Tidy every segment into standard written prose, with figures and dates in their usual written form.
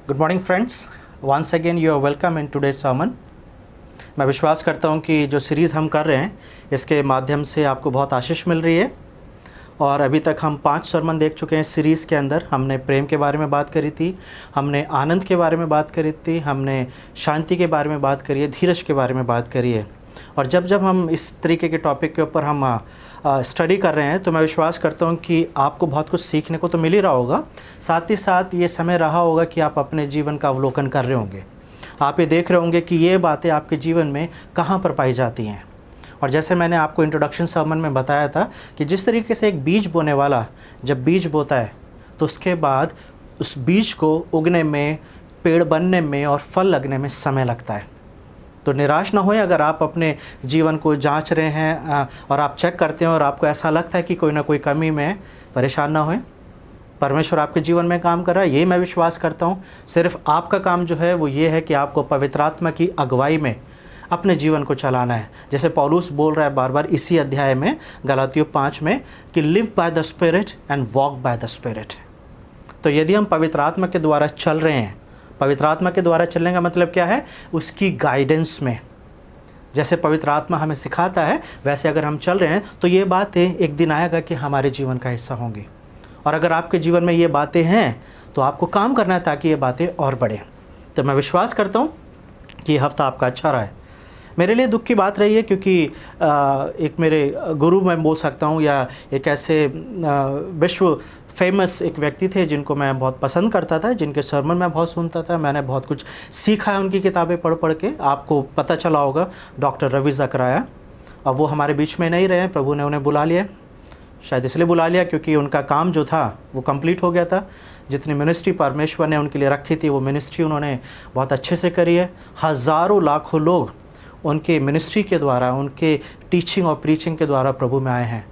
Good morning friends, once again you are welcome in today's sermon. मैं विश्वास करता हूँ कि जो सीरीज़ हम कर रहे हैं इसके माध्यम से आपको बहुत आशीष मिल रही है। और अभी तक हम 5 सर्मन देख चुके हैं सीरीज़ के अंदर। हमने प्रेम के बारे में बात करी थी, हमने आनंद के बारे में बात करी थी, हमने शांति के बारे में बात करी है, धीरज के बारे में बात करी है। और जब हम इस तरीके के टॉपिक के ऊपर हम स्टडी कर रहे हैं तो मैं विश्वास करता हूँ कि आपको बहुत कुछ सीखने को तो मिल ही रहा होगा। साथ ही साथ ये समय रहा होगा कि आप अपने जीवन का अवलोकन कर रहे होंगे। आप ये देख रहे होंगे कि ये बातें आपके जीवन में कहाँ पर पाई जाती हैं। और जैसे मैंने आपको इंट्रोडक्शन सर्मन में बताया था कि जिस तरीके से एक बीज बोने वाला जब बीज बोता है तो उसके बाद उस बीज को उगने में, पेड़ बनने में और फल लगने में समय लगता है। तो निराश ना होएं अगर आप अपने जीवन को जांच रहे हैं और आप चेक करते हैं और आपको ऐसा लगता है कि कोई ना कोई कमी में, परेशान ना होएं। परमेश्वर आपके जीवन में काम कर रहा है, ये मैं विश्वास करता हूँ। सिर्फ आपका काम जो है वो ये है कि आपको पवित्र आत्मा की अगुवाई में अपने जीवन को चलाना है। जैसे पौलुस बोल रहा है बार बार इसी अध्याय में, गलातियों 5 में, कि live by the spirit and walk by the spirit. तो यदि हम पवित्र आत्मा के द्वारा चल रहे हैं, पवित्र आत्मा के द्वारा चलने का मतलब क्या है? उसकी गाइडेंस में। जैसे पवित्र आत्मा हमें सिखाता है वैसे अगर हम चल रहे हैं तो ये बातें एक दिन आएगा कि हमारे जीवन का हिस्सा होंगी। और अगर आपके जीवन में ये बातें हैं तो आपको काम करना है ताकि ये बातें और बढ़ें। तो मैं विश्वास करता हूँ कि ये हफ्ता आपका अच्छा रहा है। मेरे लिए दुख की बात रही है क्योंकि एक मेरे गुरु मैं बोल सकता हूँ, या एक ऐसे विश्व फेमस एक व्यक्ति थे जिनको मैं बहुत पसंद करता था, जिनके सर्मन मैं बहुत सुनता था। मैंने बहुत कुछ सीखा है उनकी किताबें पढ़ के। आपको पता चला होगा डॉक्टर रवि ज़कराया। अब वो हमारे बीच में नहीं रहे, प्रभु ने उन्हें बुला लिया। शायद इसलिए बुला लिया क्योंकि उनका काम जो था वो कंप्लीट हो गया था। जितनी मिनिस्ट्री परमेश्वर ने उनके लिए रखी थी वो मिनिस्ट्री उन्होंने बहुत अच्छे से करी है। हज़ारों लाखों लोग उनके मिनिस्ट्री के द्वारा, उनके टीचिंग और प्रीचिंग के द्वारा प्रभु में आए हैं।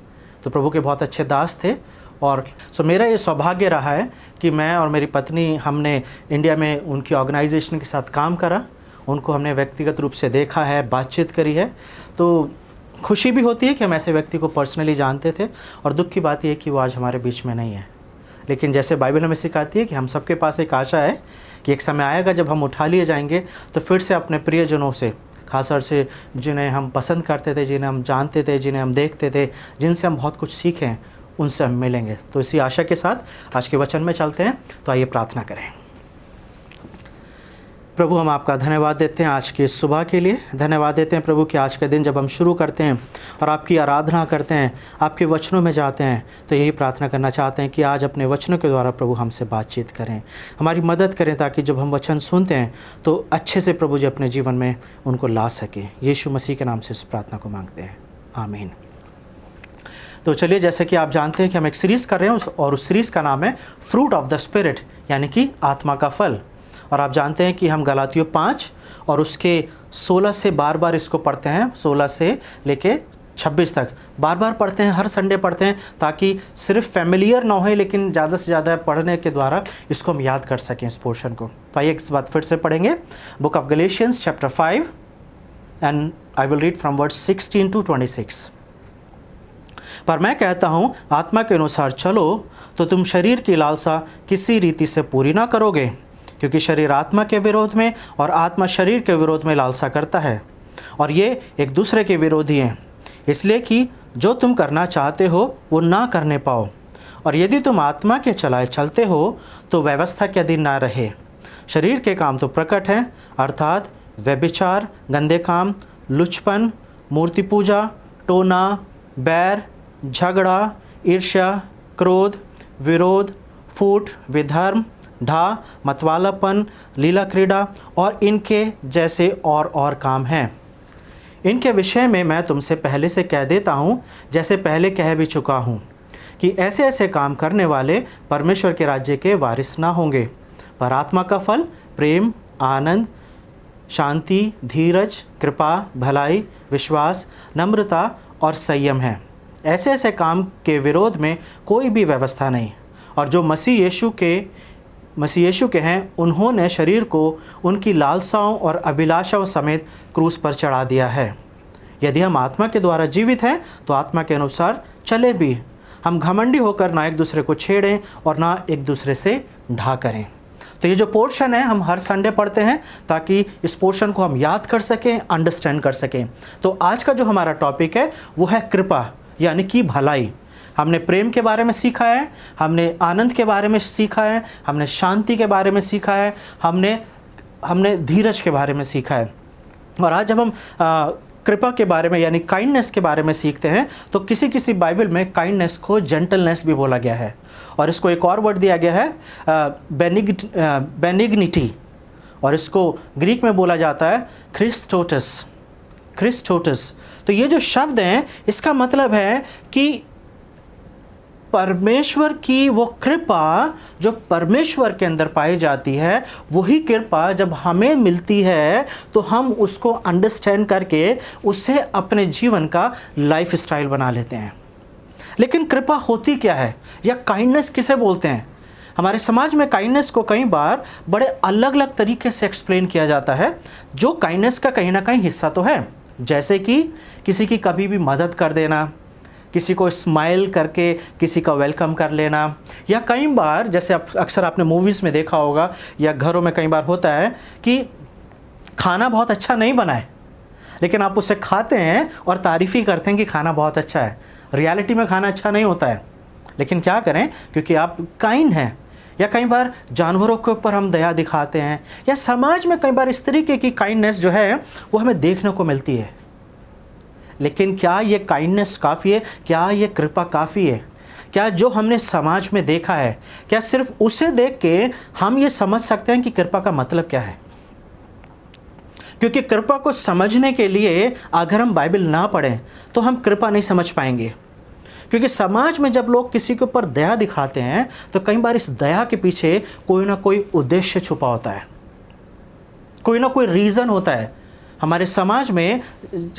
तो प्रभु के बहुत अच्छे दास थे। और मेरा ये सौभाग्य रहा है कि मैं और मेरी पत्नी, हमने इंडिया में उनकी ऑर्गेनाइजेशन के साथ काम करा। उनको हमने व्यक्तिगत रूप से देखा है, बातचीत करी है। तो खुशी भी होती है कि हम ऐसे व्यक्ति को पर्सनली जानते थे। और दुख की बात यह है कि वो आज हमारे बीच में नहीं है। लेकिन जैसे बाइबल हमें सिखाती है कि हम सबके पास एक आशा है कि एक समय आएगा जब हम उठा लिए जाएंगे तो फिर से अपने प्रियजनों से, खासतौर से जिन्हें हम पसंद करते थे, जिन्हें हम जानते थे, जिन्हें हम देखते थे, जिनसे हम बहुत कुछ सीखें, उनसे हम मिलेंगे। तो इसी आशा के साथ आज के वचन में चलते हैं। तो आइए प्रार्थना करें। प्रभु, हम आपका धन्यवाद देते हैं आज की सुबह के लिए। धन्यवाद देते हैं प्रभु कि आज का दिन जब हम शुरू करते हैं और आपकी आराधना करते हैं, आपके वचनों में जाते हैं, तो यही प्रार्थना करना चाहते हैं कि आज अपने वचनों के द्वारा प्रभु हमसे बातचीत करें, हमारी मदद करें, ताकि जब हम वचन सुनते हैं तो अच्छे से प्रभु जी अपने जीवन में उनको ला सकें। यीशु मसीह के नाम से इस प्रार्थना को मांगते हैं, आमीन। तो चलिए, जैसे कि आप जानते हैं कि हम एक सीरीज़ कर रहे हैं और उस सीरीज़ का नाम है फ्रूट ऑफ द स्पिरिट, यानी कि आत्मा का फल। और आप जानते हैं कि हम गलातियों 5 और उसके 16 से बार इसको पढ़ते हैं, 16 से लेके 26 तक बार पढ़ते हैं, हर संडे पढ़ते हैं, ताकि सिर्फ फैमिलियर ना हो, लेकिन ज़्यादा से ज़्यादा पढ़ने के द्वारा इसको हम याद कर सकें, इस पोर्शन को। तो आइए इस बात फिर से पढ़ेंगे। Book of Galatians chapter 5 and I will read from verse 16 to 26। पर मैं कहता हूँ, आत्मा के अनुसार चलो तो तुम शरीर की लालसा किसी रीति से पूरी ना करोगे, क्योंकि शरीर आत्मा के विरोध में और आत्मा शरीर के विरोध में लालसा करता है, और ये एक दूसरे के विरोधी हैं, इसलिए कि जो तुम करना चाहते हो वो ना करने पाओ। और यदि तुम आत्मा के चलाए चलते हो तो व्यवस्था के अधीन ना रहे। शरीर के काम तो प्रकट हैं, अर्थात व्यभिचार, गंदे काम, लुचपन, मूर्ति पूजा, टोना, बैर, झगड़ा, ईर्ष्या, क्रोध, विरोध, फूट, विधर्म, ढा, मतवालापन, लीला क्रीड़ा और इनके जैसे और काम हैं। इनके विषय में मैं तुमसे पहले से कह देता हूँ, जैसे पहले कह भी चुका हूँ, कि ऐसे ऐसे काम करने वाले परमेश्वर के राज्य के वारिस ना होंगे। पर आत्मा का फल प्रेम, आनंद, शांति, धीरज, कृपा, भलाई, विश्वास, नम्रता और संयम है। ऐसे ऐसे काम के विरोध में कोई भी व्यवस्था नहीं। और जो मसीह यीशु के हैं, उन्होंने शरीर को उनकी लालसाओं और अभिलाषाओं समेत क्रूस पर चढ़ा दिया है। यदि हम आत्मा के द्वारा जीवित हैं तो आत्मा के अनुसार चले भी। हम घमंडी होकर ना एक दूसरे को छेड़ें और ना एक दूसरे से ढा करें। तो ये जो पोर्शन है हम हर संडे पढ़ते हैं ताकि इस पोर्शन को हम याद कर सकें, अंडरस्टैंड कर सकें। तो आज का जो हमारा टॉपिक है वो है कृपा यानी कि भलाई। हमने प्रेम के बारे में सीखा है, हमने आनंद के बारे में सीखा है, हमने शांति के बारे में सीखा है, हमने धीरज के बारे में सीखा है। और आज जब हम कृपा के बारे में यानी काइंडनेस के बारे में सीखते हैं तो किसी किसी बाइबल में काइंडनेस को जेंटलनेस भी बोला गया है, और इसको एक और वर्ड दिया गया है बेनिग्निटी, और इसको ग्रीक में बोला जाता है क्रिस्टोटस। तो ये जो शब्द हैं इसका मतलब है कि परमेश्वर की वो कृपा जो परमेश्वर के अंदर पाई जाती है, वही कृपा जब हमें मिलती है तो हम उसको अंडरस्टैंड करके उससे अपने जीवन का लाइफ स्टाइल बना लेते हैं। लेकिन कृपा होती क्या है या काइंडनेस किसे बोलते हैं? हमारे समाज में काइंडनेस को कई बार बड़े अलग अलग तरीके से एक्सप्लेन किया जाता है, जो काइंडनेस का कहीं ना कहीं हिस्सा तो है। जैसे कि किसी की कभी भी मदद कर देना, किसी को स्माइल करके किसी का वेलकम कर लेना, या कई बार जैसे अक्सर आपने मूवीज़ में देखा होगा या घरों में कई बार होता है कि खाना बहुत अच्छा नहीं बना है लेकिन आप उसे खाते हैं और तारीफ़ ही करते हैं कि खाना बहुत अच्छा है। रियलिटी में खाना अच्छा नहीं होता है, लेकिन क्या करें क्योंकि आप काइंड हैं। या कई बार जानवरों के ऊपर हम दया दिखाते हैं, या समाज में कई बार इस तरीके की काइंडनेस जो है वो हमें देखने को मिलती है। लेकिन क्या ये काइंडनेस काफ़ी है? क्या ये कृपा काफ़ी है? क्या जो हमने समाज में देखा है, क्या सिर्फ उसे देख के हम ये समझ सकते हैं कि कृपा का मतलब क्या है? क्योंकि कृपा को समझने के लिए अगर हम बाइबल ना पढ़ें तो हम कृपा नहीं समझ पाएंगे। क्योंकि समाज में जब लोग किसी के ऊपर दया दिखाते हैं तो कई बार इस दया के पीछे कोई ना कोई उद्देश्य छुपा होता है, कोई ना कोई रीज़न होता है। हमारे समाज में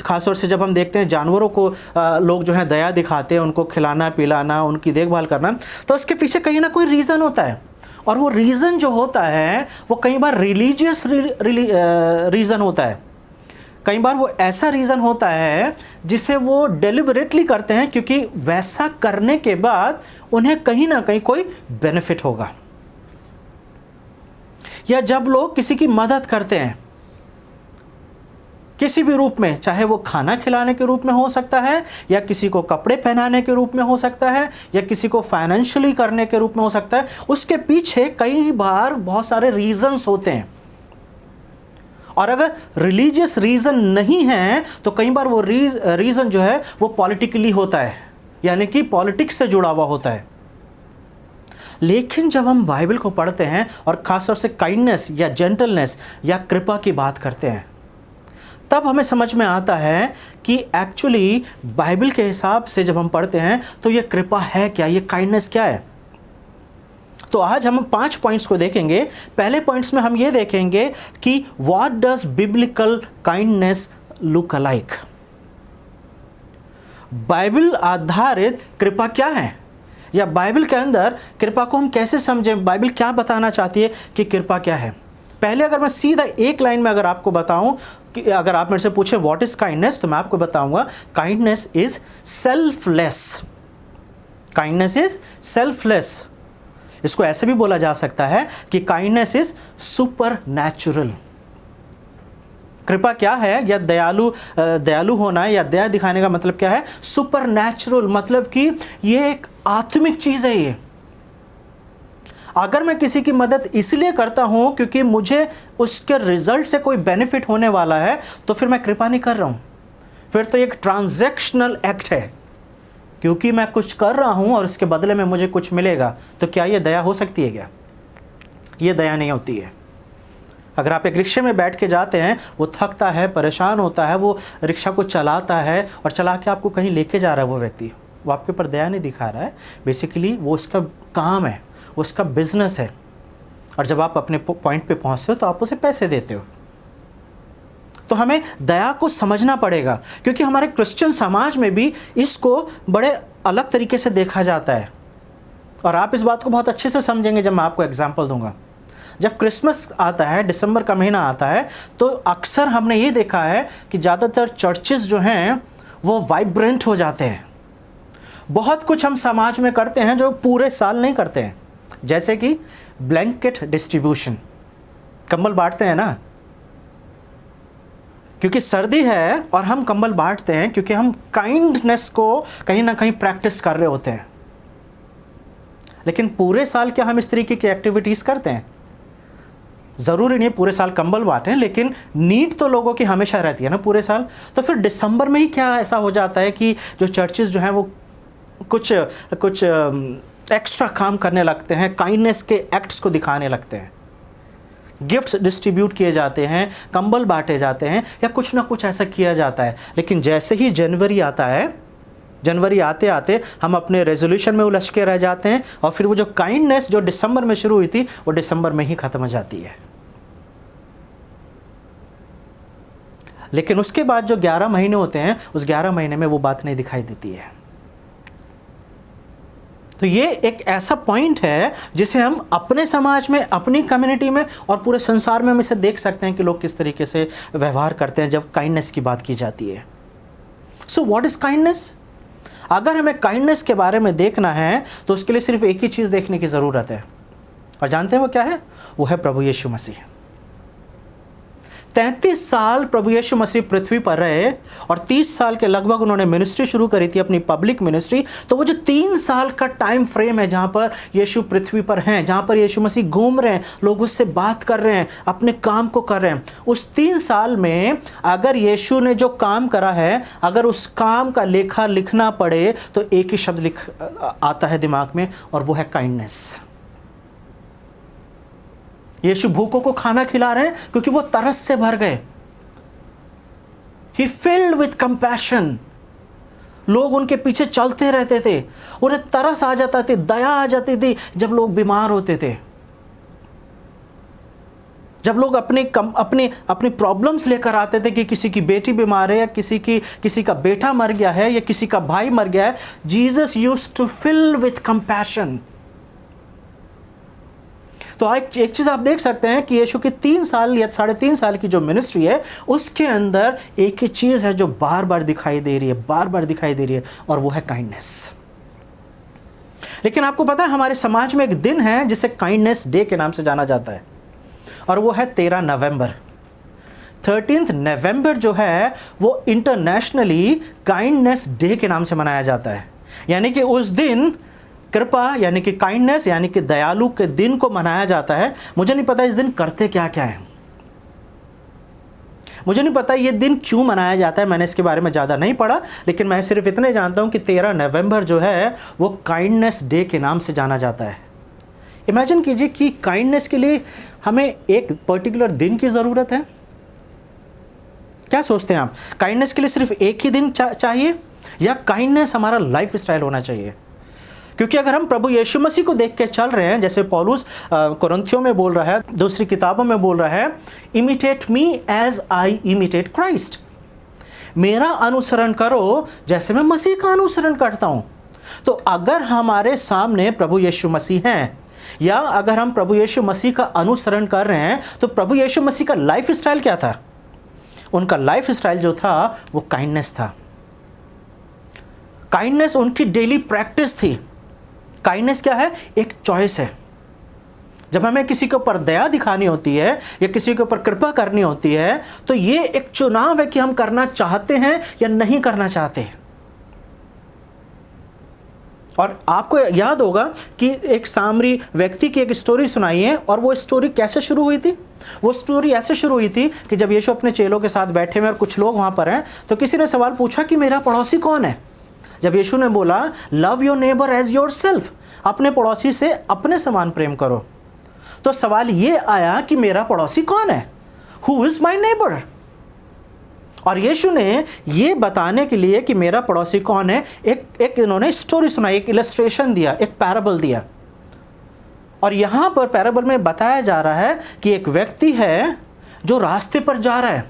ख़ासतौर से जब हम देखते हैं जानवरों को लोग जो है दया दिखाते हैं, उनको खिलाना पिलाना, उनकी देखभाल करना, तो उसके पीछे कहीं ना कोई रीज़न होता है। और वो रीज़न जो होता है वो कई बार रिलीजियस रीज़न होता है। कई बार वो ऐसा रीज़न होता है जिसे वो डेलिबरेटली करते हैं क्योंकि वैसा करने के बाद उन्हें कहीं ना कहीं कोई बेनिफिट होगा। या जब लोग किसी की मदद करते हैं किसी भी रूप में, चाहे वो खाना खिलाने के रूप में हो सकता है, या किसी को कपड़े पहनाने के रूप में हो सकता है, या किसी को फाइनेंशियली करने के रूप में हो सकता है, उसके पीछे कई बार बहुत सारे रीजंस होते हैं। और अगर रिलीजियस रीज़न नहीं है तो कई बार वो रीज़न जो है वो पॉलिटिकली होता है, यानी कि पॉलिटिक्स से जुड़ा हुआ होता है। लेकिन जब हम बाइबल को पढ़ते हैं और ख़ासतौर से काइंडनेस या जेंटलनेस या कृपा की बात करते हैं, तब हमें समझ में आता है कि एक्चुअली बाइबल के हिसाब से जब हम पढ़ते हैं तो ये कृपा है क्या, ये काइंडनेस क्या है। तो आज हम 5 पॉइंट्स को देखेंगे। पहले पॉइंट्स में हम ये देखेंगे कि what does biblical kindness look like. Bible आधारित कृपा क्या है, या बाइबल के अंदर कृपा को हम कैसे समझें, बाइबल क्या बताना चाहती है कि कृपा क्या है। पहले अगर मैं सीधा एक लाइन में अगर आपको बताऊं कि अगर आप मेरे से पूछें व्हाट इज काइंडनेस, तो मैं आपको बताऊंगा kindness is selfless. Kindness is selfless. इसको ऐसे भी बोला जा सकता है कि काइंडनेस इज सुपर नेचुरल। कृपा क्या है या दयालु होना या दया दिखाने का मतलब क्या है? सुपर नेचुरल, मतलब कि ये एक आत्मिक चीज़ है। ये अगर मैं किसी की मदद इसलिए करता हूं क्योंकि मुझे उसके रिजल्ट से कोई बेनिफिट होने वाला है, तो फिर मैं कृपा नहीं कर रहा हूं, फिर तो एक ट्रांजैक्शनल एक्ट है। क्योंकि मैं कुछ कर रहा हूं और इसके बदले में मुझे कुछ मिलेगा, तो क्या ये दया हो सकती है क्या? ये दया नहीं होती है। अगर आप एक रिक्शे में बैठ के जाते हैं, वो थकता है, परेशान होता है, वो रिक्शा को चलाता है और चला के आपको कहीं लेके जा रहा है वो व्यक्ति, वो आपके ऊपर दया नहीं दिखा रहा है। बेसिकली वो उसका काम है, उसका बिजनेस है, और जब आप अपने पॉइंट पे पहुंचते हो तो आप उसे पैसे देते हो। तो हमें दया को समझना पड़ेगा, क्योंकि हमारे क्रिश्चियन समाज में भी इसको बड़े अलग तरीके से देखा जाता है। और आप इस बात को बहुत अच्छे से समझेंगे जब मैं आपको एग्जाम्पल दूंगा। जब क्रिसमस आता है, दिसंबर का महीना आता है, तो अक्सर हमने ये देखा है कि ज़्यादातर चर्चेस जो हैं वो वाइब्रेंट हो जाते हैं। बहुत कुछ हम समाज में करते हैं जो पूरे साल नहीं करते हैं। जैसे कि ब्लैंकेट डिस्ट्रीब्यूशन, कंबल बांटते हैं ना, क्योंकि सर्दी है और हम कंबल बांटते हैं क्योंकि हम काइंडनेस को कहीं ना कहीं प्रैक्टिस कर रहे होते हैं। लेकिन पूरे साल क्या हम इस तरीके की एक्टिविटीज़ करते हैं? ज़रूरी नहीं पूरे साल कंबल बांटें, लेकिन नीड तो लोगों की हमेशा रहती है ना पूरे साल। तो फिर दिसंबर में ही क्या ऐसा हो जाता है कि जो चर्चेज़ जो हैं वो कुछ एक्स्ट्रा काम करने लगते हैं, काइंडनेस के एक्ट्स को दिखाने लगते हैं, गिफ्ट्स डिस्ट्रीब्यूट किए जाते हैं, कंबल बांटे जाते हैं, या कुछ ना कुछ ऐसा किया जाता है। लेकिन जैसे ही जनवरी आता है, जनवरी आते आते हम अपने रेजोल्यूशन में उलझ के रह जाते हैं, और फिर वो जो काइंडनेस जो दिसंबर में शुरू हुई थी वो दिसंबर में ही ख़त्म हो जाती है। लेकिन उसके बाद जो 11 महीने होते हैं, उस 11 महीने में वो बात नहीं दिखाई देती है। तो ये एक ऐसा पॉइंट है जिसे हम अपने समाज में, अपनी कम्युनिटी में और पूरे संसार में हम इसे देख सकते हैं कि लोग किस तरीके से व्यवहार करते हैं जब काइंडनेस की बात की जाती है। So what is kindness? अगर हमें काइंडनेस के बारे में देखना है तो उसके लिए सिर्फ एक ही चीज़ देखने की ज़रूरत है, और जानते हैं वो क्या है? वो है प्रभु यीशु मसीह। 33 साल प्रभु यीशु मसीह पृथ्वी पर रहे और 30 साल के लगभग उन्होंने मिनिस्ट्री शुरू करी थी, अपनी पब्लिक मिनिस्ट्री। तो वो जो 3 साल का टाइम फ्रेम है जहाँ पर यीशु पृथ्वी पर हैं, जहाँ पर यीशु मसीह घूम रहे हैं, लोग उससे बात कर रहे हैं, अपने काम को कर रहे हैं, उस 3 साल में अगर यीशु ने जो काम करा है, अगर उस काम का लेखा लिखना पड़े तो एक ही शब्द आता है दिमाग में, और वो है काइंडनेस। यीशु भूखों को खाना खिला रहे हैं क्योंकि वो तरस से भर गए। He filled with compassion। लोग उनके पीछे चलते रहते थे, उन्हें तरस आ जाता थी, दया आ जाती थी जब लोग बीमार होते थे, जब लोग अपनी प्रॉब्लम्स लेकर आते थे कि किसी की बेटी बीमार है, या किसी का बेटा मर गया है, या किसी का भाई मर गया है। Jesus used to fill with compassion. तो एक चीज़ आप देख सकते हैं कि यीशु की 3 साल या 3.5 साल की जो मिनिस्ट्री है, उसके अंदर एक ही चीज़ है जो बार बार दिखाई दे रही है, बार बार दिखाई दे रही है, और वो है काइंडनेस। लेकिन आपको पता है हमारे समाज में एक दिन है जिसे काइंडनेस डे के नाम से जाना जाता है, और वो है 13 नवंबर। 13 नवंबर जो है वो इंटरनेशनली काइंडनेस डे के नाम से मनाया जाता है। यानी कि उस दिन कृपा यानी कि काइंडनेस यानी कि दयालु के दिन को मनाया जाता है। मुझे नहीं पता इस दिन करते क्या क्या है, मुझे नहीं पता ये दिन क्यों मनाया जाता है, मैंने इसके बारे में ज़्यादा नहीं पढ़ा, लेकिन मैं सिर्फ इतने जानता हूँ कि 13 नवंबर जो है वो काइंडनेस डे के नाम से जाना जाता है। इमेजिन कीजिए कि काइंडनेस के लिए हमें एक पर्टिकुलर दिन की ज़रूरत है। क्या सोचते हैं आप? काइंडनेस के लिए सिर्फ एक ही दिन चाहिए, या काइंडनेस हमारा लाइफ स्टाइल होना चाहिए? क्योंकि अगर हम प्रभु यीशु मसीह को देख के चल रहे हैं, जैसे पौलुस कोरिन्थियों में बोल रहा है, दूसरी किताबों में बोल रहा है, imitate me as I imitate Christ. मेरा अनुसरण करो जैसे मैं मसीह का अनुसरण करता हूँ। तो अगर हमारे सामने प्रभु यीशु मसीह हैं, या अगर हम प्रभु यीशु मसीह का अनुसरण कर रहे हैं, तो प्रभु यीशु मसीह का लाइफ स्टाइल क्या था? उनका लाइफ स्टाइल जो था वो काइंडनेस था। काइंडनेस उनकी डेली प्रैक्टिस थी। काइंडनेस क्या है? एक चॉइस है। जब हमें किसी के ऊपर दया दिखानी होती है या किसी के ऊपर कृपा करनी होती है, तो ये एक चुनाव है कि हम करना चाहते हैं या नहीं करना चाहते। और आपको याद होगा कि एक सामरी व्यक्ति की एक स्टोरी सुनाई है, और वो स्टोरी कैसे शुरू हुई थी? वो स्टोरी ऐसे शुरू हुई थी कि जब यीशु अपने चेलों के साथ बैठे हुए और कुछ लोग वहाँ पर हैं, तो किसी ने सवाल पूछा कि मेरा पड़ोसी कौन है? जब यीशु ने बोला love your neighbour as yourself, अपने पड़ोसी से अपने समान प्रेम करो, तो सवाल ये आया कि मेरा पड़ोसी कौन है? Who is my neighbour? और यीशु ने ये बताने के लिए कि मेरा पड़ोसी कौन है, एक इन्होंने स्टोरी सुनाई, एक इलस्ट्रेशन दिया, एक पैराबल दिया। और यहाँ पर पैराबल में बताया जा रहा है कि एक व्यक्ति है जो रास्ते पर जा रहा है,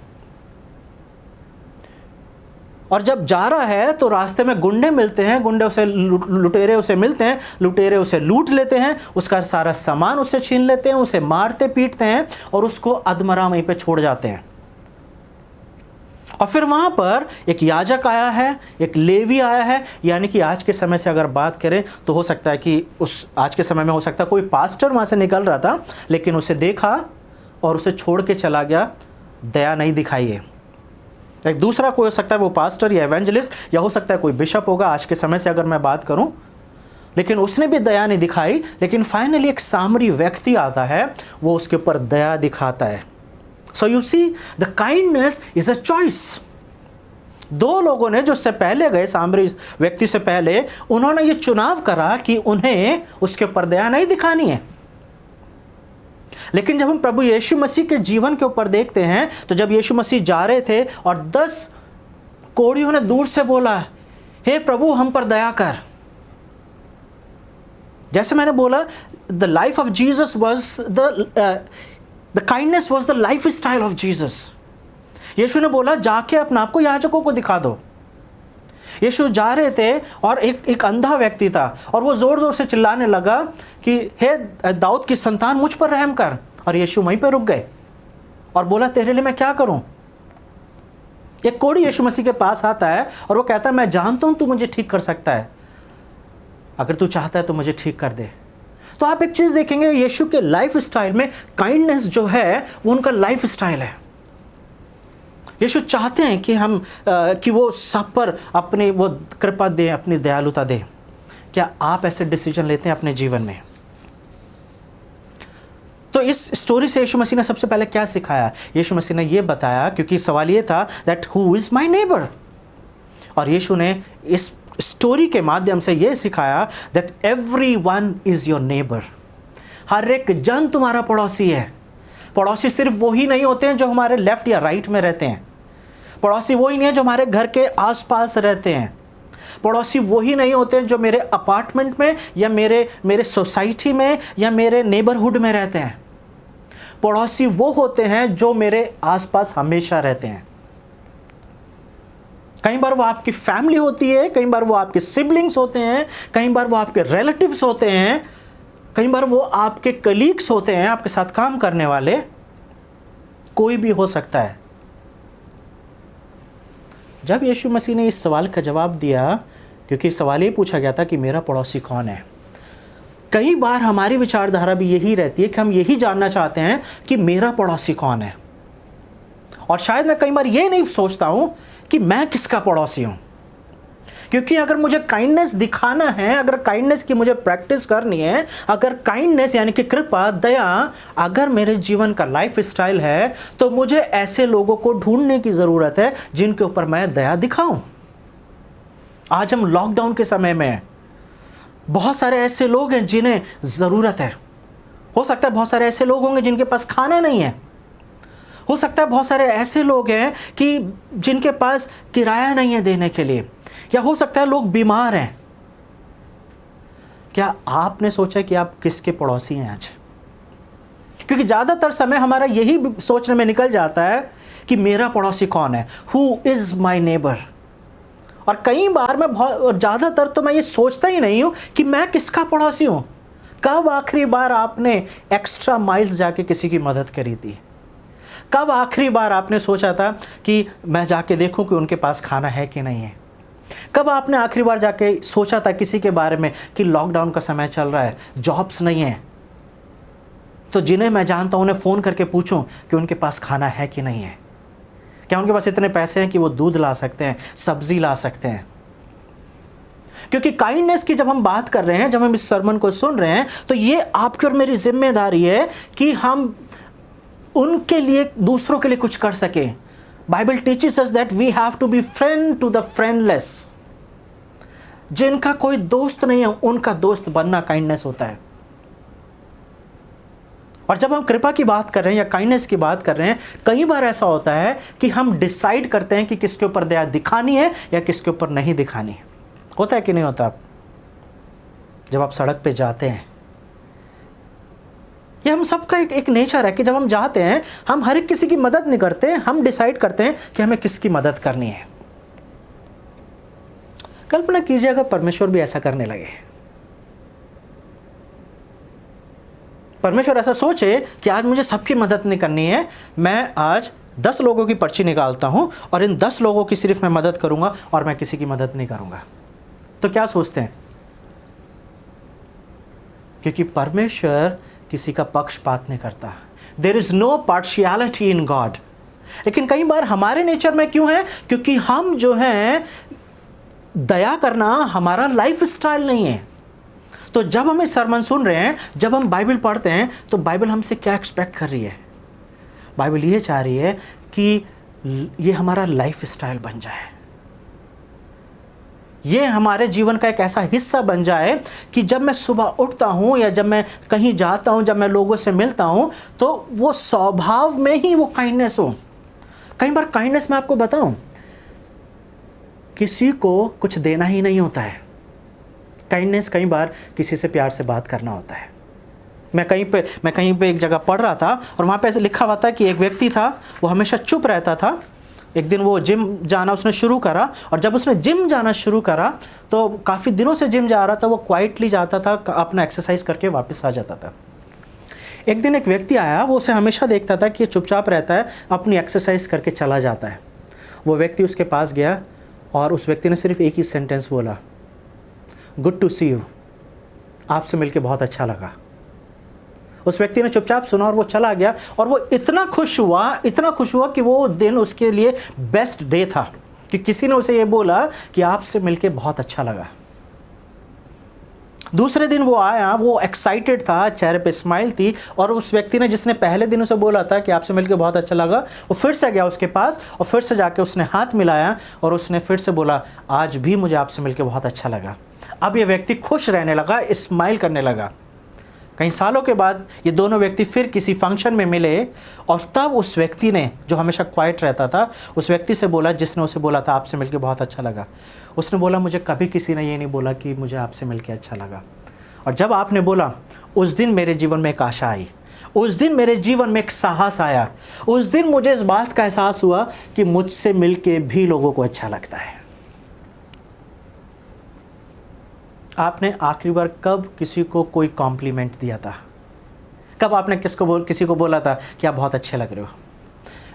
और जब जा रहा है तो रास्ते में गुंडे मिलते हैं, गुंडे उसे लुटेरे उसे मिलते हैं, लुटेरे उसे लूट लेते हैं, उसका सारा सामान उससे छीन लेते हैं, उसे मारते पीटते हैं और उसको अधमरा वहीं पे छोड़ जाते हैं। और फिर वहाँ पर एक याजक आया है, एक लेवी आया है, यानी कि आज के समय से अगर बात करें तो हो सकता है कि आज के समय में हो सकता है कोई पास्टर वहाँ से निकल रहा था, लेकिन उसे देखा और उसे छोड़ के चला गया, दया नहीं दिखाई है। एक दूसरा कोई हो सकता है वो पास्टर या एवेंजलिस्ट, या हो सकता है कोई बिशप होगा आज के समय से अगर मैं बात करूं, लेकिन उसने भी दया नहीं दिखाई। लेकिन फाइनली एक सामरी व्यक्ति आता है, वो उसके ऊपर दया दिखाता है। सो you see the kindness is a choice. दो लोगों ने जो उससे पहले गए, सामरी व्यक्ति से पहले, उन्होंने ये चुनाव करा कि उन्हें उसके ऊपर दया नहीं दिखानी है। लेकिन जब हम प्रभु यीशु मसीह के जीवन के ऊपर देखते हैं, तो जब यीशु मसीह जा रहे थे और 10 कोढ़ियों ने दूर से बोला, हे प्रभु हम पर दया कर। जैसे मैंने बोला, the life of Jesus was the kindness was the lifestyle of Jesus. Yeshu ने बोला जाके अपने आप को याजकों को दिखा दो। यीशु जा रहे थे और एक अंधा व्यक्ति था और वो जोर जोर से चिल्लाने लगा कि हे दाऊद की संतान मुझ पर रहम कर। और यीशु वहीं पर रुक गए और बोला तेरे लिए मैं क्या करूं। एक कोढ़ी यीशु मसीह के पास आता है और वो कहता है मैं जानता हूं तू मुझे ठीक कर सकता है, अगर तू चाहता है तो मुझे ठीक कर दे। तो आप एक चीज देखेंगे, यीशु के लाइफ स्टाइल में काइंडनेस जो है वो उनका लाइफ स्टाइल है। यीशु चाहते हैं कि हम कि वो सब पर अपनी वो कृपा दें, अपनी दयालुता दें। क्या आप ऐसे डिसीजन लेते हैं अपने जीवन में? तो इस स्टोरी से यीशु मसीह ने सबसे पहले क्या सिखाया? यीशु मसीह ने ये बताया, क्योंकि सवाल ये था that who is my neighbour, और यीशु ने इस स्टोरी के माध्यम से ये सिखाया that everyone is your neighbour. हर एक जन तुम्हारा पड़ोसी है। पड़ोसी सिर्फ वही नहीं होते हैं जो हमारे लेफ्ट या राइट में रहते हैं। पड़ोसी वही नहीं है जो हमारे घर के आसपास रहते हैं। पड़ोसी वही नहीं होते हैं जो मेरे अपार्टमेंट में या मेरे सोसाइटी में या मेरे नेबरहुड में रहते हैं। पड़ोसी वो होते हैं जो मेरे आसपास हमेशा रहते हैं। कई बार वो आपकी फैमिली होती है, कई बार वो आपके सिबलिंग्स होते हैं, कई बार वो आपके रिलेटिव्स होते हैं, कई बार वो आपके कलीग्स होते हैं, आपके साथ काम करने वाले, कोई भी हो सकता है। जब यीशु मसीह ने इस सवाल का जवाब दिया, क्योंकि सवाल ये पूछा गया था कि मेरा पड़ोसी कौन है, कई बार हमारी विचारधारा भी यही रहती है कि हम यही जानना चाहते हैं कि मेरा पड़ोसी कौन है। और शायद मैं कई बार ये नहीं सोचता हूं कि मैं किसका पड़ोसी हूं। क्योंकि अगर मुझे काइंडनेस दिखाना है, अगर काइंडनेस की मुझे प्रैक्टिस करनी है, अगर काइंडनेस यानी कि कृपा, दया अगर मेरे जीवन का लाइफ स्टाइल है, तो मुझे ऐसे लोगों को ढूंढने की ज़रूरत है जिनके ऊपर मैं दया दिखाऊं। आज हम लॉकडाउन के समय में हैं, बहुत सारे ऐसे लोग हैं जिन्हें ज़रूरत है। हो सकता है बहुत सारे ऐसे लोग होंगे जिनके पास खाना नहीं है। हो सकता है बहुत सारे ऐसे लोग हैं कि जिनके पास किराया नहीं है देने के लिए, या हो सकता है लोग बीमार हैं। क्या आपने सोचा कि आप किसके पड़ोसी हैं आज? क्योंकि ज़्यादातर समय हमारा यही सोचने में निकल जाता है कि मेरा पड़ोसी कौन है, हु इज़ माई नेबर। और कई बार मैं ज़्यादातर तो मैं ये सोचता ही नहीं हूँ कि मैं किसका पड़ोसी हूँ। कब आखिरी बार आपने एक्स्ट्रा माइल्स जाके किसी की मदद करी थी? कब आखिरी बार आपने सोचा था कि मैं जाके देखूं कि उनके पास खाना है कि नहीं है? कब आपने आखिरी बार जाके सोचा था किसी के बारे में कि लॉकडाउन का समय चल रहा है, जॉब्स नहीं है, तो जिन्हें मैं जानता हूं उन्हें फ़ोन करके पूछूं कि उनके पास खाना है कि नहीं है? क्या उनके पास इतने पैसे हैं कि वो दूध ला सकते हैं, सब्जी ला सकते हैं? क्योंकि काइंडनेस की जब हम बात कर रहे हैं, जब हम इस सरमन को सुन रहे हैं, तो ये आपकी और मेरी जिम्मेदारी है कि हम उनके लिए, दूसरों के लिए कुछ कर सके। Bible teaches us that we have to be friend to the friendless. जिनका कोई दोस्त नहीं है उनका दोस्त बनना काइंडनेस होता है। और जब हम कृपा की बात कर रहे हैं या काइंडनेस की बात कर रहे हैं, कई बार ऐसा होता है कि हम डिसाइड करते हैं कि किसके ऊपर दया दिखानी है या किसके ऊपर नहीं दिखानी है। होता है कि नहीं होता? जब आप सड़क पे जाते हैं, ये हम सबका एक नेचर है कि जब हम जाते हैं, हम हर एक किसी की मदद नहीं करते, हम डिसाइड करते हैं कि हमें किसकी मदद करनी है। कल्पना कीजिए अगर परमेश्वर भी ऐसा करने लगे। परमेश्वर ऐसा सोचे कि आज मुझे सबकी मदद नहीं करनी है, मैं आज 10 लोगों की पर्ची निकालता हूँ और इन 10 लोगों की सिर्फ मैं मदद करूँगा और मैं किसी की मदद नहीं करूँगा। तो क्या सोचते हैं? क्योंकि परमेश्वर किसी का पक्षपात नहीं करता। There is no partiality in God. लेकिन कई बार हमारे नेचर में क्यों है? क्योंकि हम जो हैं, दया करना हमारा लाइफ स्टाइल नहीं है। तो जब हम इस सरमन सुन रहे हैं, जब हम बाइबल पढ़ते हैं, तो बाइबल हमसे क्या एक्सपेक्ट कर रही है? बाइबल ये चाह रही है कि ये हमारा लाइफ स्टाइल बन जाए, ये हमारे जीवन का एक ऐसा हिस्सा बन जाए कि जब मैं सुबह उठता हूं या जब मैं कहीं जाता हूं, जब मैं लोगों से मिलता हूं, तो वो स्वभाव में ही वो काइंडनेस हो। कई बार काइंडनेस, मैं आपको बताऊं, किसी को कुछ देना ही नहीं होता है। काइंडनेस कई बार किसी से प्यार से बात करना होता है। मैं कहीं पे एक जगह पढ़ रहा था और वहाँ पे ऐसे लिखा हुआ था कि एक व्यक्ति था, वो हमेशा चुप रहता था। एक दिन वो जिम जाना उसने शुरू करा, और जब उसने जिम जाना शुरू करा तो काफ़ी दिनों से जिम जा रहा था, वो क्वाइटली जाता था, अपना एक्सरसाइज करके वापस आ जाता था। एक दिन एक व्यक्ति आया, वो उसे हमेशा देखता था कि ये चुपचाप रहता है, अपनी एक्सरसाइज करके चला जाता है। वो व्यक्ति उसके पास गया और उस व्यक्ति ने सिर्फ एक ही सेंटेंस बोला, गुड टू सी यू, आपसे मिलके बहुत अच्छा लगा। उस व्यक्ति ने चुपचाप सुना और वो चला गया, और वो इतना खुश हुआ कि वो दिन उसके लिए बेस्ट डे था, कि किसी ने उसे ये बोला कि आपसे मिलके बहुत अच्छा लगा। दूसरे दिन वो आया, वो एक्साइटेड था, चेहरे पे स्माइल थी, और उस व्यक्ति ने जिसने पहले दिन उसे बोला था कि आपसे मिलके बहुत अच्छा लगा, वो फिर से गया उसके पास और फिर से जाके उसने हाथ मिलाया और उसने फिर से बोला, आज भी मुझे आपसे मिलके बहुत अच्छा लगा। अब ये व्यक्ति खुश रहने लगा, स्माइल करने लगा। कई सालों के बाद ये दोनों व्यक्ति फिर किसी फंक्शन में मिले, और तब उस व्यक्ति ने, जो हमेशा क्वाइट रहता था, उस व्यक्ति से बोला जिसने उसे बोला था आपसे मिलके बहुत अच्छा लगा, उसने बोला, मुझे कभी किसी ने ये नहीं बोला कि मुझे आपसे मिलके अच्छा लगा, और जब आपने बोला, उस दिन मेरे जीवन में एक आशा आई, उस दिन मेरे जीवन में एक साहस आया, उस दिन मुझे इस बात का एहसास हुआ कि मुझसे मिलके भी लोगों को अच्छा लगता है। आपने आखिरी बार कब किसी को कोई कॉम्प्लीमेंट दिया था? कब आपने किसी को बोला था कि आप बहुत अच्छे लग रहे हो?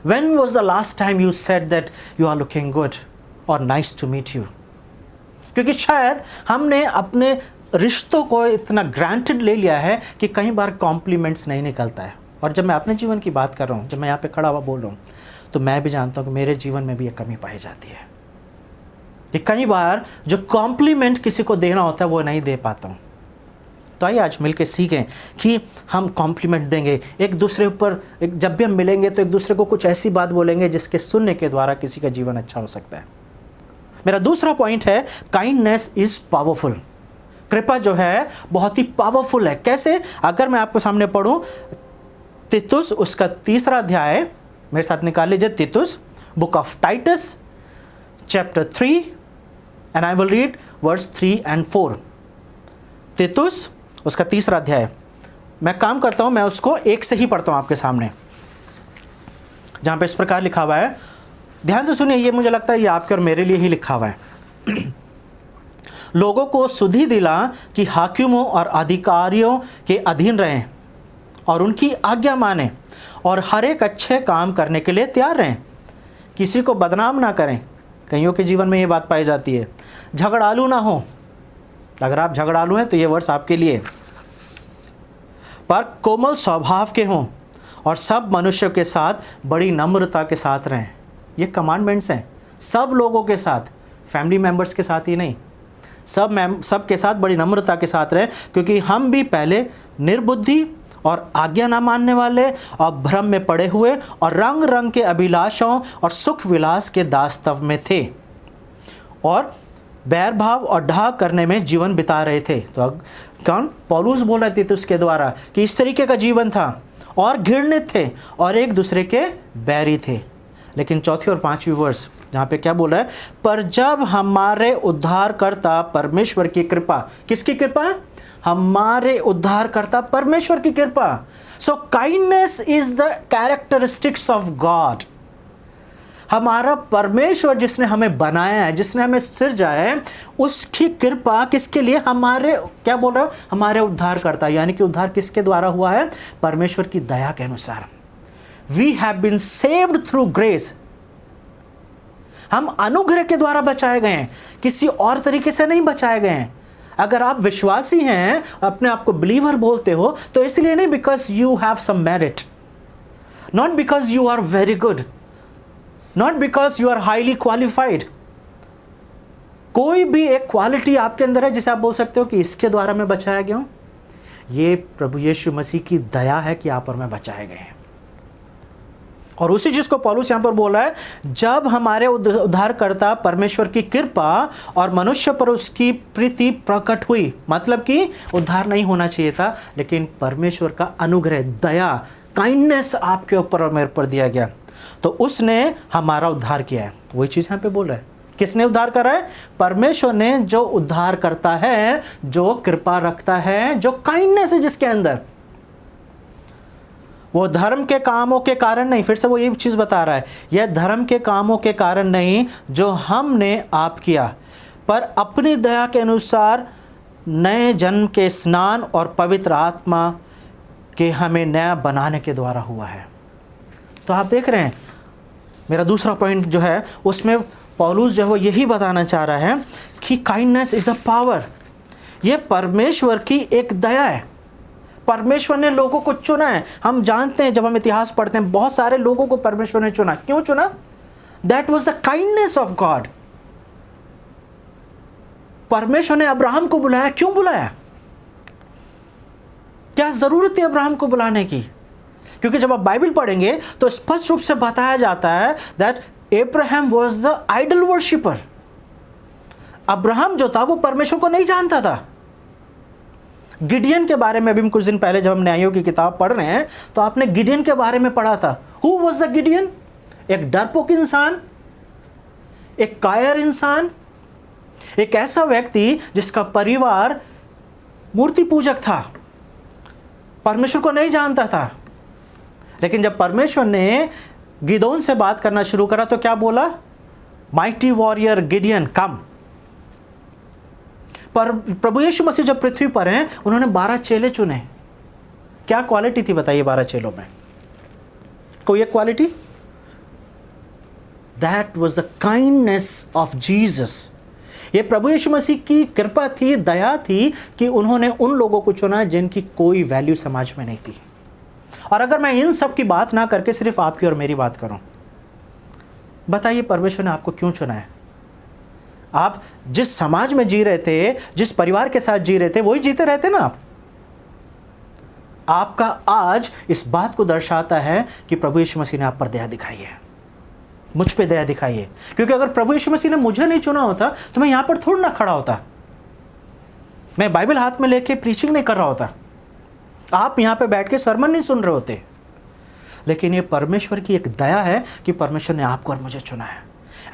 When was the last time you said that you are looking good or nice to meet you? क्योंकि शायद हमने अपने रिश्तों को इतना ग्रांटेड ले लिया है कि कई बार कॉम्प्लीमेंट्स नहीं निकलता है। और जब मैं अपने जीवन की बात कर रहा हूँ, जब मैं यहाँ पे खड़ा हुआ बोल रहा हूँ, तो मैं भी जानता हूँ कि मेरे जीवन में भी एक कमी पाई जाती है कि कई बार जो कॉम्प्लीमेंट किसी को देना होता है वो नहीं दे पाता हूँ। तो आइए आज मिलके सीखें कि हम कॉम्प्लीमेंट देंगे एक दूसरे ऊपर। जब भी हम मिलेंगे तो एक दूसरे को कुछ ऐसी बात बोलेंगे जिसके सुनने के द्वारा किसी का जीवन अच्छा हो सकता है। मेरा दूसरा पॉइंट है, काइंडनेस इज पावरफुल। कृपा जो है बहुत ही पावरफुल है। कैसे? अगर मैं आपको सामने पढ़ूं, तीतुस उसका 3 अध्याय, मेरे साथ निकाल लीजिए, Titus book of Titus chapter 3 and I will read verse 3 and 4। Titus उसका 3 अध्याय। मैं काम करता हूं, मैं उसको एक से ही पढ़ता हूं आपके सामने, जहां पे इस प्रकार लिखा हुआ है। ध्यान से सुनिए, ये मुझे लगता है ये आपके और मेरे लिए ही लिखा हुआ है। लोगों को सुधि दिला कि हाकिमों और अधिकारियों के अधीन रहें और उनकी आज्ञा मानें और हर एक अच्छे काम करने के लिए तैयार रहें। किसी को बदनाम ना करें। कईयों के जीवन में ये बात पाई जाती है। झगड़ालू ना हो। अगर आप झगड़ालू हैं तो ये वर्ष आपके लिए। पर कोमल स्वभाव के हों और सब मनुष्यों के साथ बड़ी नम्रता के साथ रहें। ये कमांडमेंट्स हैं सब लोगों के साथ, फैमिली मेंबर्स के साथ ही नहीं, सब के साथ बड़ी नम्रता के साथ रहें, क्योंकि हम भी पहले निर्बुद्धि और आज्ञा ना मानने वाले और भ्रम में पड़े हुए और रंग रंग के अभिलाषाओं और सुख विलास के दास्तव में थे और बैर भाव और ढा करने में जीवन बिता रहे थे। तो कौन? पौलुस बोल रहे थे उसके द्वारा कि इस तरीके का जीवन था और घृणित थे और एक दूसरे के बैरी थे। लेकिन चौथी और 5वीं वर्ष जहाँ पे क्या बोल रहा है? पर जब हमारे उद्धारकर्ता परमेश्वर की कृपा, किसकी कृपा? हमारे उद्धारकर्ता परमेश्वर की कृपा। सो kindness is the characteristics of God. हमारा परमेश्वर जिसने हमें बनाया है, जिसने हमें सिरजा है, उसकी कृपा किसके लिए? हमारे, क्या बोल रहा है? हमारे उद्धारकर्ता, यानी कि उद्धार किसके द्वारा हुआ है? परमेश्वर की दया के अनुसार। We have been saved through grace. हम अनुग्रह के द्वारा बचाए गए हैं, किसी और तरीके से नहीं बचाए गए हैं। अगर आप विश्वासी हैं, अपने आप को बिलीवर बोलते हो, तो इसलिए नहीं because you have some merit, not because you are very good, not because you are highly qualified. कोई भी एक क्वालिटी आपके अंदर है जिसे आप बोल सकते हो कि इसके द्वारा मैं बचाया गया हूं, ये प्रभु यीशु मसीह की दया है कि आप और मैं बचाए गए हैं। और उसी चीज को पौलुस यहां पर बोला है, जब हमारे उद्धारकर्ता परमेश्वर की कृपा और मनुष्य पर उसकी प्रीति प्रकट हुई, मतलब कि उद्धार नहीं होना चाहिए था, लेकिन परमेश्वर का अनुग्रह, दया, काइंडनेस आपके ऊपर और मेरे पर दिया गया, तो उसने हमारा उद्धार किया है। वही चीज यहां पे बोल रहा है, किसने उद्धार करा है? परमेश्वर ने, जो उद्धार करता है, जो कृपा रखता है, जो काइंडनेस है जिसके अंदर, वो धर्म के कामों के कारण नहीं, फिर से वो ये चीज बता रहा है, यह धर्म के कामों के कारण नहीं जो हमने आप किया, पर अपनी दया के अनुसार नए जन्म के स्नान और पवित्र आत्मा के हमें नया बनाने के द्वारा हुआ है। तो आप देख रहे हैं, मेरा दूसरा पॉइंट जो है उसमें पौलुस जो है वो यही बताना चाह रहा है कि काइंडनेस इज अ पावर। ये परमेश्वर की एक दया है। परमेश्वर ने लोगों को चुना है। हम जानते हैं, जब हम इतिहास पढ़ते हैं, बहुत सारे लोगों को परमेश्वर ने चुना। क्यों चुना? That was the kindness of God. परमेश्वर ने अब्राहम को बुलाया। क्यों बुलाया? क्या जरूरत है अब्राहम को बुलाने की? क्योंकि जब आप बाइबल पढ़ेंगे तो स्पष्ट रूप से बताया जाता है that Abraham was the idol worshipper. Abraham जो था वो परमेश्वर को नहीं जानता था। गिडियन के बारे में अभी कुछ दिन पहले जब हम न्यायों की किताब पढ़ रहे हैं तो आपने गिडियन के बारे में पढ़ा था। Who was the Gideon? एक डरपोक इंसान, एक कायर इंसान, एक ऐसा व्यक्ति जिसका परिवार मूर्ति पूजक था, परमेश्वर को नहीं जानता था। लेकिन जब परमेश्वर ने गिदोन से बात करना शुरू करा तो क्या बोला? माइटी वॉरियर गिडियन कम। पर प्रभु यीशु मसीह जब पृथ्वी पर हैं, उन्होंने 12 चेले चुने। क्या क्वालिटी थी बताइए 12 चेलों में? कोई एक quality? That was the kindness of Jesus. ये प्रभु यीशु मसीह की कृपा थी, दया थी कि उन्होंने उन लोगों को चुना जिनकी कोई वैल्यू समाज में नहीं थी। और अगर मैं इन सब की बात ना करके सिर्फ आपकी और मेरी बात करूं, बताइए परमेश्वर ने आपको क्यों चुना है? आप जिस समाज में जी रहे थे, जिस परिवार के साथ जी रहे थे, वही जीते रहते ना आप। आपका आज इस बात को दर्शाता है कि प्रभु यीशु मसीह ने आप पर दया दिखाई है, मुझ पे दया दिखाई है। क्योंकि अगर प्रभु यीशु मसीह ने मुझे नहीं चुना होता तो मैं यहां पर थोड़ा ना खड़ा होता, मैं बाइबल हाथ में लेके प्रीचिंग नहीं कर रहा होता, आप यहां पे बैठ के सरमन नहीं सुन रहे होते। लेकिन ये परमेश्वर की एक दया है कि परमेश्वर ने आपको और मुझे चुना है।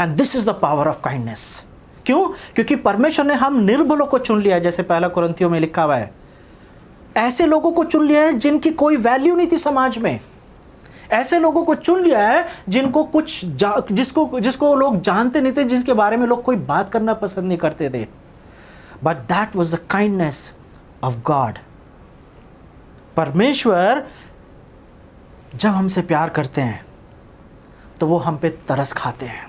And this is the power of kindness. क्यों? क्योंकि परमेश्वर ने हम निर्बलों को चुन लिया, जैसे पहला कुरिन्थियों में लिखा हुआ है। ऐसे लोगों को चुन लिया है जिनकी कोई वैल्यू नहीं थी समाज में। ऐसे लोगों को चुन लिया है जिनको जिसको लोग जानते नहीं थे, जिसके बारे में लोग कोई बात करना पसंद नहीं करते थे। But that was the kindness of God. परमेश्वर जब हमसे प्यार करते हैं तो वो हम पे तरस खाते हैं,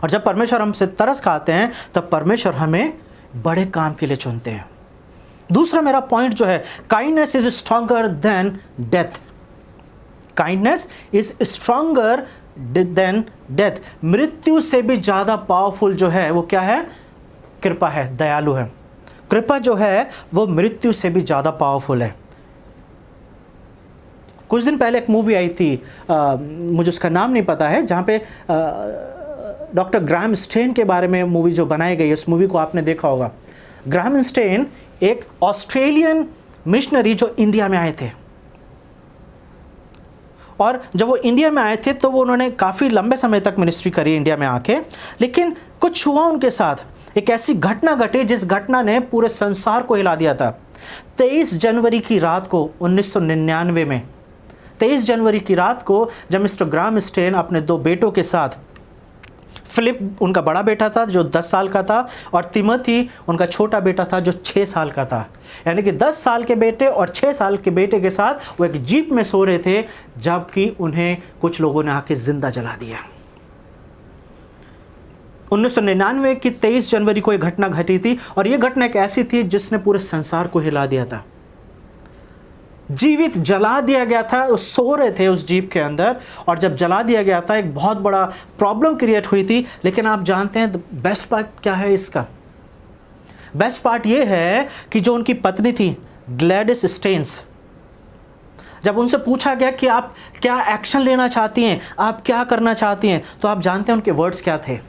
और जब परमेश्वर हमसे तरस खाते हैं तब परमेश्वर हमें बड़े काम के लिए चुनते हैं। दूसरा मेरा पॉइंट जो है, kindness is stronger then death. Kindness is stronger then death. मृत्यु से भी ज्यादा पावरफुल जो है वो क्या है? कृपा है, दयालु है। कृपा जो है वो मृत्यु से भी ज्यादा पावरफुल है। कुछ दिन पहले एक मूवी आई थी, मुझे उसका नाम नहीं पता है, जहाँ पे डॉक्टर ग्राहम स्टेन के बारे में मूवी जो बनाई गई है, उस मूवी को आपने देखा होगा। ग्राहम स्टेन एक ऑस्ट्रेलियन मिशनरी जो इंडिया में आए थे, और जब वो इंडिया में आए थे तो वो उन्होंने काफ़ी लंबे समय तक मिनिस्ट्री करी इंडिया में आके। लेकिन कुछ हुआ उनके साथ, एक ऐसी घटना घटी जिस घटना ने पूरे संसार को हिला दिया था। 23 जनवरी की रात को 1999 में, 23 जनवरी की रात को जब मिस्टर ग्राहम स्टेन अपने 2 बेटों के साथ फिलिप उनका बड़ा बेटा था जो 10 साल का था, और तिमोथी उनका छोटा बेटा था जो 6 साल का था। यानी कि 10 साल के बेटे और 6 साल के बेटे के साथ वो एक जीप में सो रहे थे, जबकि उन्हें कुछ लोगों ने आके जिंदा जला दिया। 1999 की 23 जनवरी को यह घटना घटी थी, और यह घटना एक ऐसी थी जिसने पूरे संसार को हिला दिया था। जीवित जला दिया गया था, वो सो रहे थे उस जीप के अंदर, और जब जला दिया गया था एक बहुत बड़ा प्रॉब्लम क्रिएट हुई थी। लेकिन आप जानते हैं बेस्ट पार्ट क्या है इसका? बेस्ट पार्ट ये है कि जो उनकी पत्नी थी ग्लैडिस स्टेन्स, जब उनसे पूछा गया कि आप क्या एक्शन लेना चाहती हैं, आप क्या करना चाहती हैं, तो आप जानते हैं उनके वर्ड्स क्या थे?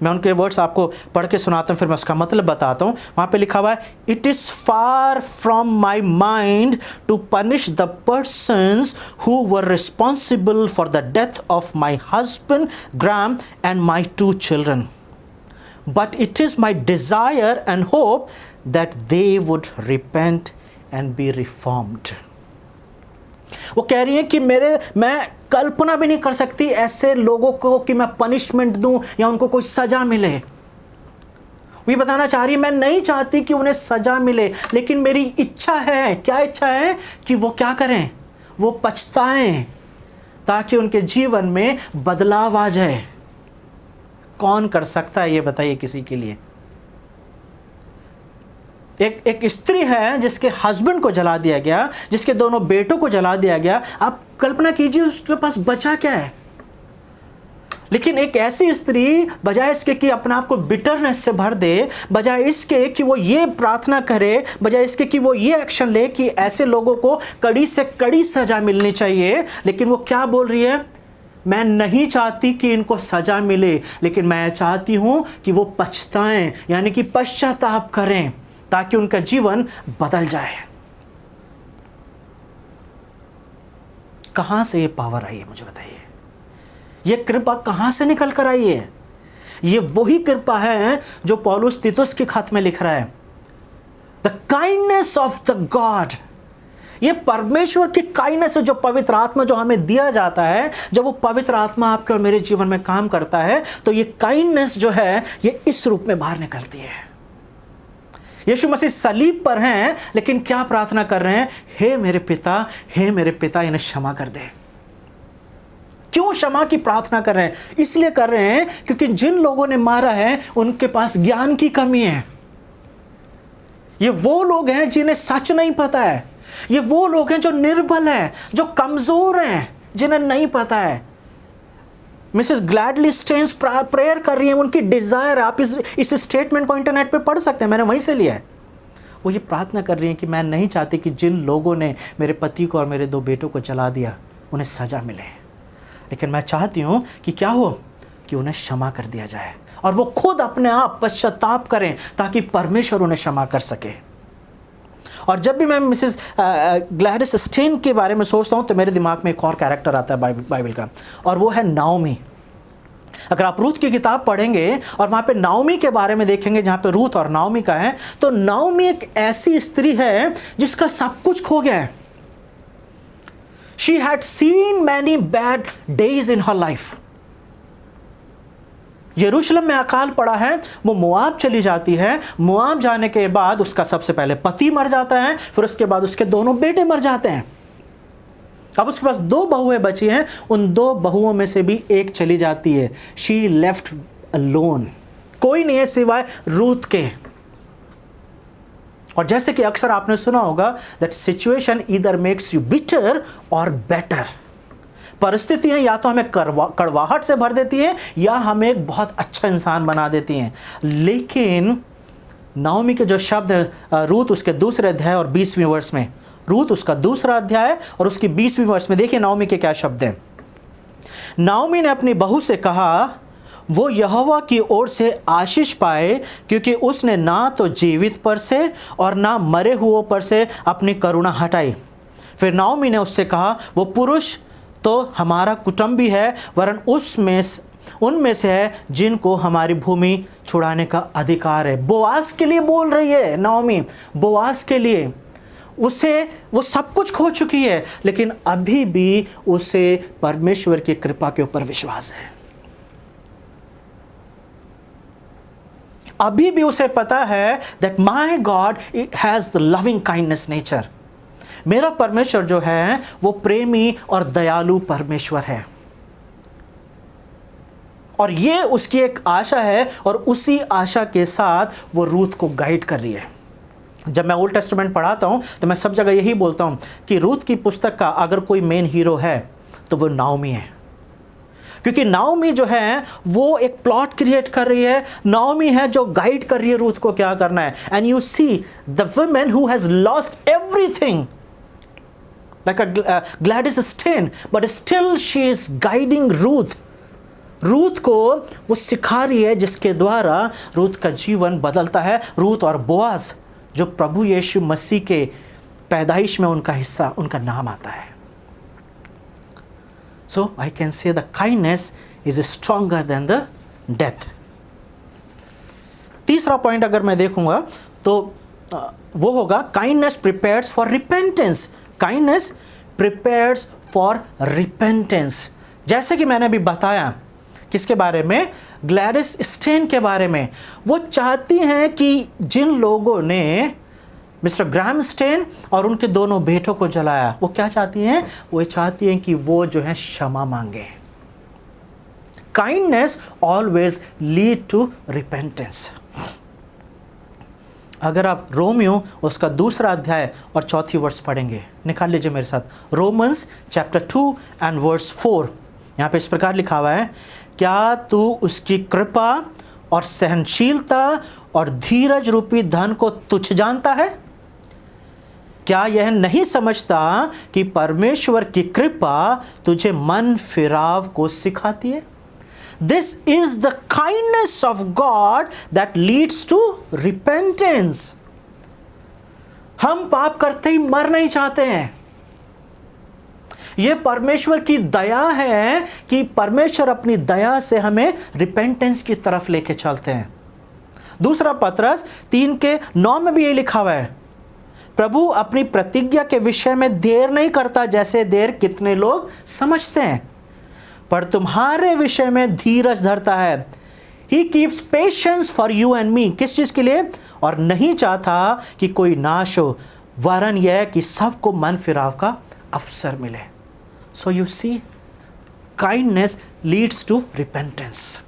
मैं उनके वर्ड्स आपको पढ़ के सुनाता हूँ, फिर मैं उसका मतलब बताता हूँ। वहाँ पे लिखा हुआ है, it is far from my mind to punish the persons who were responsible for the death of my husband Graham and my 2 children, but it is my desire and hope that they would repent and be reformed. वो कह रही है कि मैं कल्पना भी नहीं कर सकती ऐसे लोगों को कि मैं पनिशमेंट दूं या उनको कोई सजा मिले। वो बताना चाह रही है, मैं नहीं चाहती कि उन्हें सजा मिले, लेकिन मेरी इच्छा है। क्या इच्छा है? कि वो क्या करें? वो पछताएं, ताकि उनके जीवन में बदलाव आ जाए। कौन कर सकता है ये बताइए किसी के लिए? एक स्त्री है जिसके हस्बैंड को जला दिया गया, जिसके दोनों बेटों को जला दिया गया। आप कल्पना कीजिए उसके पास बचा क्या है। लेकिन एक ऐसी स्त्री बजाय इसके कि अपने आप को बिटरनेस से भर दे, बजाय इसके कि वो ये प्रार्थना करे, बजाय इसके कि वो ये एक्शन ले कि ऐसे लोगों को कड़ी से कड़ी सजा मिलनी चाहिए, लेकिन वो क्या बोल रही है? मैं नहीं चाहती कि इनको सजा मिले, लेकिन मैं चाहती हूं कि वो पछताएं, यानी कि पश्चाताप करें, ताकि उनका जीवन बदल जाए। कहां से ये पावर आई है मुझे बताइए? ये कृपा कहां से निकल कर आई है? ये वही कृपा है जो पौलुस तीतुस के खत में लिख रहा है, the kindness of the God. ये परमेश्वर की काइंडनेस है, जो पवित्र आत्मा जो हमें दिया जाता है। जब वो पवित्र आत्मा आपके और मेरे जीवन में काम करता है, तो ये काइंडनेस जो है ये इस रूप में बाहर निकलती है। यीशु मसीह सलीब पर हैं, लेकिन क्या प्रार्थना कर रहे हैं? हे मेरे पिता, इन्हें क्षमा कर दे। क्यों क्षमा की प्रार्थना कर रहे हैं? इसलिए कर रहे हैं क्योंकि जिन लोगों ने मारा है उनके पास ज्ञान की कमी है। ये वो लोग हैं जिन्हें सच नहीं पता है। ये वो लोग हैं जो निर्बल हैं, जो कमजोर हैं, जिन्हें नहीं पता है। मिसेस ग्लैडली स्टेन्स प्रेयर कर रही हैं, उनकी डिजायर। आप इस स्टेटमेंट को इंटरनेट पे पढ़ सकते हैं, मैंने वहीं से लिया है। वो ये प्रार्थना कर रही हैं कि मैं नहीं चाहती कि जिन लोगों ने मेरे पति को और मेरे 2 बेटों को जला दिया उन्हें सजा मिले, लेकिन मैं चाहती हूँ कि क्या हो, कि उन्हें क्षमा कर दिया जाए, और वो खुद अपने आप पश्चाताप करें, ताकि परमेश्वर उन्हें क्षमा कर सके। और जब भी मैं मिसेस ग्लैडिस स्टेन के बारे में सोचता हूँ, तो मेरे दिमाग में एक और कैरेक्टर आता है बाइबल का, और वो है नाओमी। अगर आप रूथ की किताब पढ़ेंगे और वहाँ पे नाओमी के बारे में देखेंगे, जहाँ पे रूथ और नाओमी का है, तो नाओमी एक ऐसी स्त्री है जिसका सब कुछ खो गया है। She had seen many bad days in her life. यरूशलेम में अकाल पड़ा है, वो मोआब चली जाती है। मोआब जाने के बाद उसका सबसे पहले पति मर जाता है, फिर उसके बाद उसके दोनों बेटे मर जाते हैं। अब उसके पास 2 बहुएं बची हैं, उन 2 बहुओं में से भी एक चली जाती है। She left alone. कोई नहीं है सिवाय रूथ के। और जैसे कि अक्सर आपने सुना होगा, that situation either makes you bitter और बेटर। परिस्थितियां या तो हमें कड़वाहट से भर देती हैं या हमें एक बहुत अच्छा इंसान बना देती हैं। लेकिन नाओमी के जो शब्द है रूथ उसके 2 अध्याय और 20वें वर्ष में, रूथ उसका 2 अध्याय और उसकी 20वीं वर्ष में देखिए नाओमी के क्या शब्द हैं। नाओमी ने अपनी बहू से कहा, वो यहोवा की ओर से आशीष पाए, क्योंकि उसने ना तो जीवित पर से और ना मरे हुओं पर से अपनी करुणा हटाई। फिर नाओमी ने उससे कहा, वो पुरुष तो हमारा कुटुंबी है, वरन उनमें से है जिनको हमारी भूमि छुड़ाने का अधिकार है। बोआज के लिए बोल रही है नाओमी, बोआज के लिए। उसे वो सब कुछ खो चुकी है, लेकिन अभी भी उसे परमेश्वर की कृपा के ऊपर विश्वास है। अभी भी उसे पता है that my God has the loving kindness nature. मेरा परमेश्वर जो है वो प्रेमी और दयालु परमेश्वर है, और ये उसकी एक आशा है, और उसी आशा के साथ वो रूथ को गाइड कर रही है। जब मैं ओल्ड टेस्टामेंट पढ़ाता हूँ तो मैं सब जगह यही बोलता हूँ कि रूथ की पुस्तक का अगर कोई मेन हीरो है तो वो नाओमी है, क्योंकि नाओमी जो है वो एक प्लॉट क्रिएट कर रही है। नाओमी है जो गाइड कर रही है रूथ को क्या करना है। And you see the woman who has lost everything like a Gladys Staines, but still she is guiding Ruth. Ruth को वो सिखा रही है जिसके द्वारा रूथ का जीवन बदलता है। रूथ और बोआज जो प्रभु यीशु मसीह के पैदाइश में उनका हिस्सा, उनका नाम आता है। So I can say the kindness is stronger than the death. तीसरा पॉइंट अगर मैं देखूंगा तो वो होगा kindness prepares for repentance. Kindness prepares for repentance. जैसे कि मैंने अभी बताया, किसके बारे में? ग्लैडिस स्टेन के बारे में। वो चाहती हैं कि जिन लोगों ने मिस्टर ग्राहम स्टेन और उनके दोनों बेटों को जलाया, वो क्या चाहती हैं? वो चाहती हैं कि वो जो है क्षमा मांगे। Kindness always lead to repentance. अगर आप रोमियो उसका 2 अध्याय और 4 वर्ष पढ़ेंगे, निकाल लीजिए मेरे साथ, रोमन्स चैप्टर 2 एंड वर्स 4। यहाँ पे इस प्रकार लिखा हुआ है, क्या तू उसकी कृपा और सहनशीलता और धीरज रूपी धन को तुच्छ जानता है? क्या यह नहीं समझता कि परमेश्वर की कृपा तुझे मन फिराव को सिखाती है? This is the kindness of God that leads to repentance. हम पाप करते ही मर नहीं चाहते हैं। यह परमेश्वर की दया है कि परमेश्वर अपनी दया से हमें रिपेंटेंस की तरफ लेके चलते हैं। 2 पतरस 3:9 में भी ये लिखा हुआ है, प्रभु अपनी प्रतिज्ञा के विषय में देर नहीं करता जैसे देर कितने लोग समझते हैं, पर तुम्हारे विषय में धीरज धरता है। He keeps patience for you and me. किस चीज के लिए? और नहीं चाहता कि कोई नाश हो, वरन यह कि सबको मन फिराव का अवसर मिले। So you see, kindness leads to repentance.